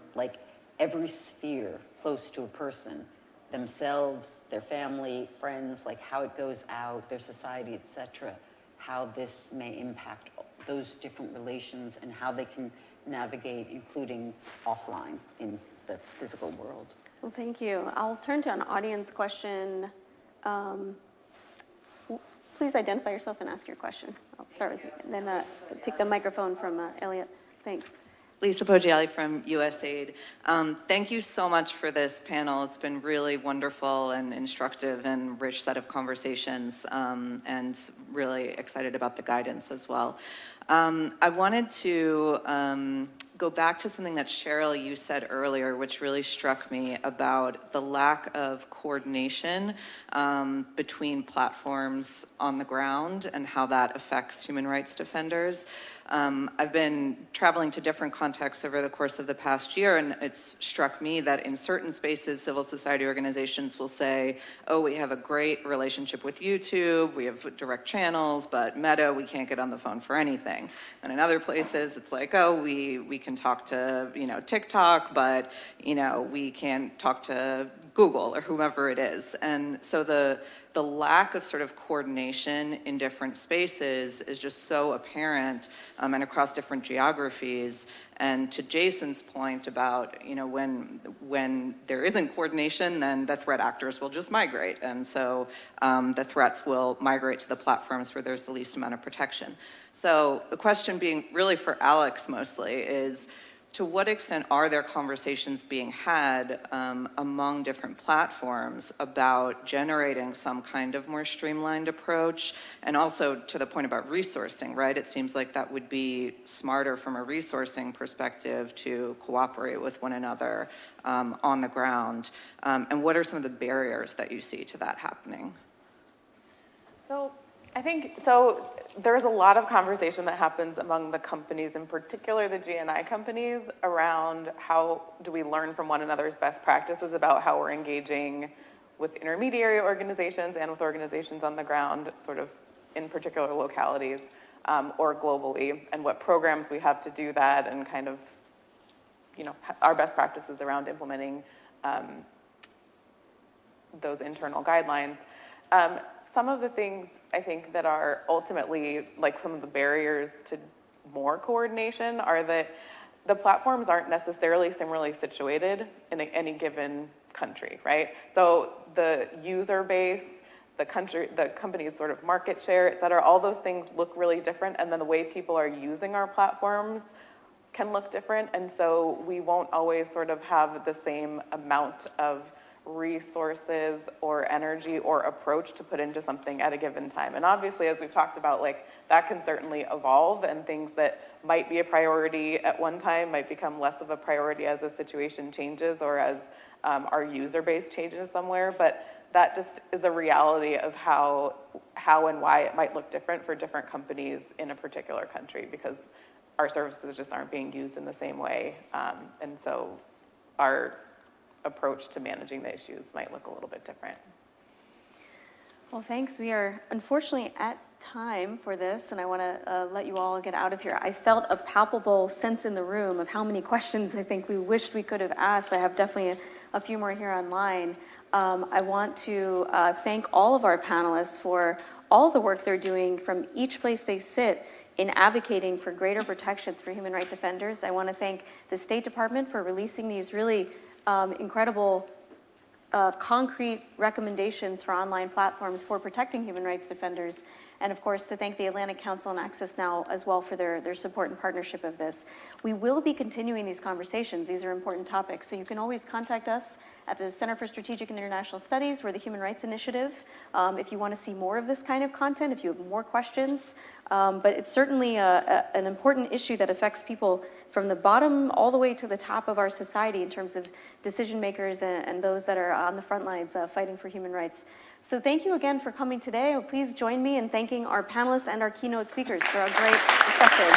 every sphere close to a person, themselves, their family, friends, how it goes out, their society, etc., how this may impact those different relations and how they can navigate, including offline in the physical world. Well, thank you. I'll turn to an audience question. Please identify yourself and ask your question. I'll start with you, and then take the microphone from Elliot. Thanks. Lisa Poggiali from USAID. Thank you so much for this panel. It's been really wonderful and instructive and rich set of conversations, and really excited about the guidance as well. I wanted to go back to something that Cheryl, you said earlier, which really struck me about the lack of coordination between platforms on the ground and how that affects human rights defenders. I've been traveling to different contexts over the course of the past year, and it's struck me that in certain spaces, civil society organizations will say, oh, we have a great relationship with YouTube, we have direct channels, but Meta, we can't get on the phone for anything. And in other places, it's like, oh, we can talk to, TikTok, but, we can't talk to Google or whomever it is. And so the lack of sort of coordination in different spaces is just so apparent, and across different geographies. And to Jason's point about, when there isn't coordination, then the threat actors will just migrate. And so the threats will migrate to the platforms where there's the least amount of protection. So the question being really for Alex mostly is, to what extent are there conversations being had among different platforms about generating some kind of more streamlined approach? And also to the point about resourcing, right? It seems like that would be smarter from a resourcing perspective to cooperate with one another on the ground. And what are some of the barriers that you see to that happening? So I think, there's a lot of conversation that happens among the companies, in particular the GNI companies, around how do we learn from one another's best practices about how we're engaging with intermediary organizations and with organizations on the ground, sort of in particular localities or globally, and what programs we have to do that, and kind of, our best practices around implementing those internal guidelines. Some of the things I think that are ultimately like some of the barriers to more coordination are that the platforms aren't necessarily similarly situated in any given country, right? So the user base, the company's sort of market share, et cetera, all those things look really different, and then the way people are using our platforms can look different, and so we won't always sort of have the same amount of resources or energy or approach to put into something at a given time. And obviously, as we've talked about, that can certainly evolve, and things that might be a priority at one time might become less of a priority as the situation changes or as our user base changes somewhere. But that just is a reality of how and why it might look different for different companies in a particular country, because our services just aren't being used in the same way. And so our approach to managing the issues might look a little bit different. Well, thanks. We are unfortunately at time for this, and I want to let you all get out of here. I felt a palpable sense in the room of how many questions I think we wished we could have asked. I have definitely a few more here online. I want to thank all of our panelists for all the work they're doing from each place they sit in advocating for greater protections for human rights defenders. I want to thank the State Department for releasing these really incredible concrete recommendations for online platforms for protecting human rights defenders. And of course, to thank the Atlantic Council and Access Now as well for their support and partnership of this. We will be continuing these conversations. These are important topics. So you can always contact us at the Center for Strategic and International Studies. We're the Human Rights Initiative. If you want to see more of this kind of content, if you have more questions. But it's certainly an important issue that affects people from the bottom all the way to the top of our society in terms of decision makers and those that are on the front lines fighting for human rights. So thank you again for coming today. Please join me in thanking our panelists and our keynote speakers for a great discussion.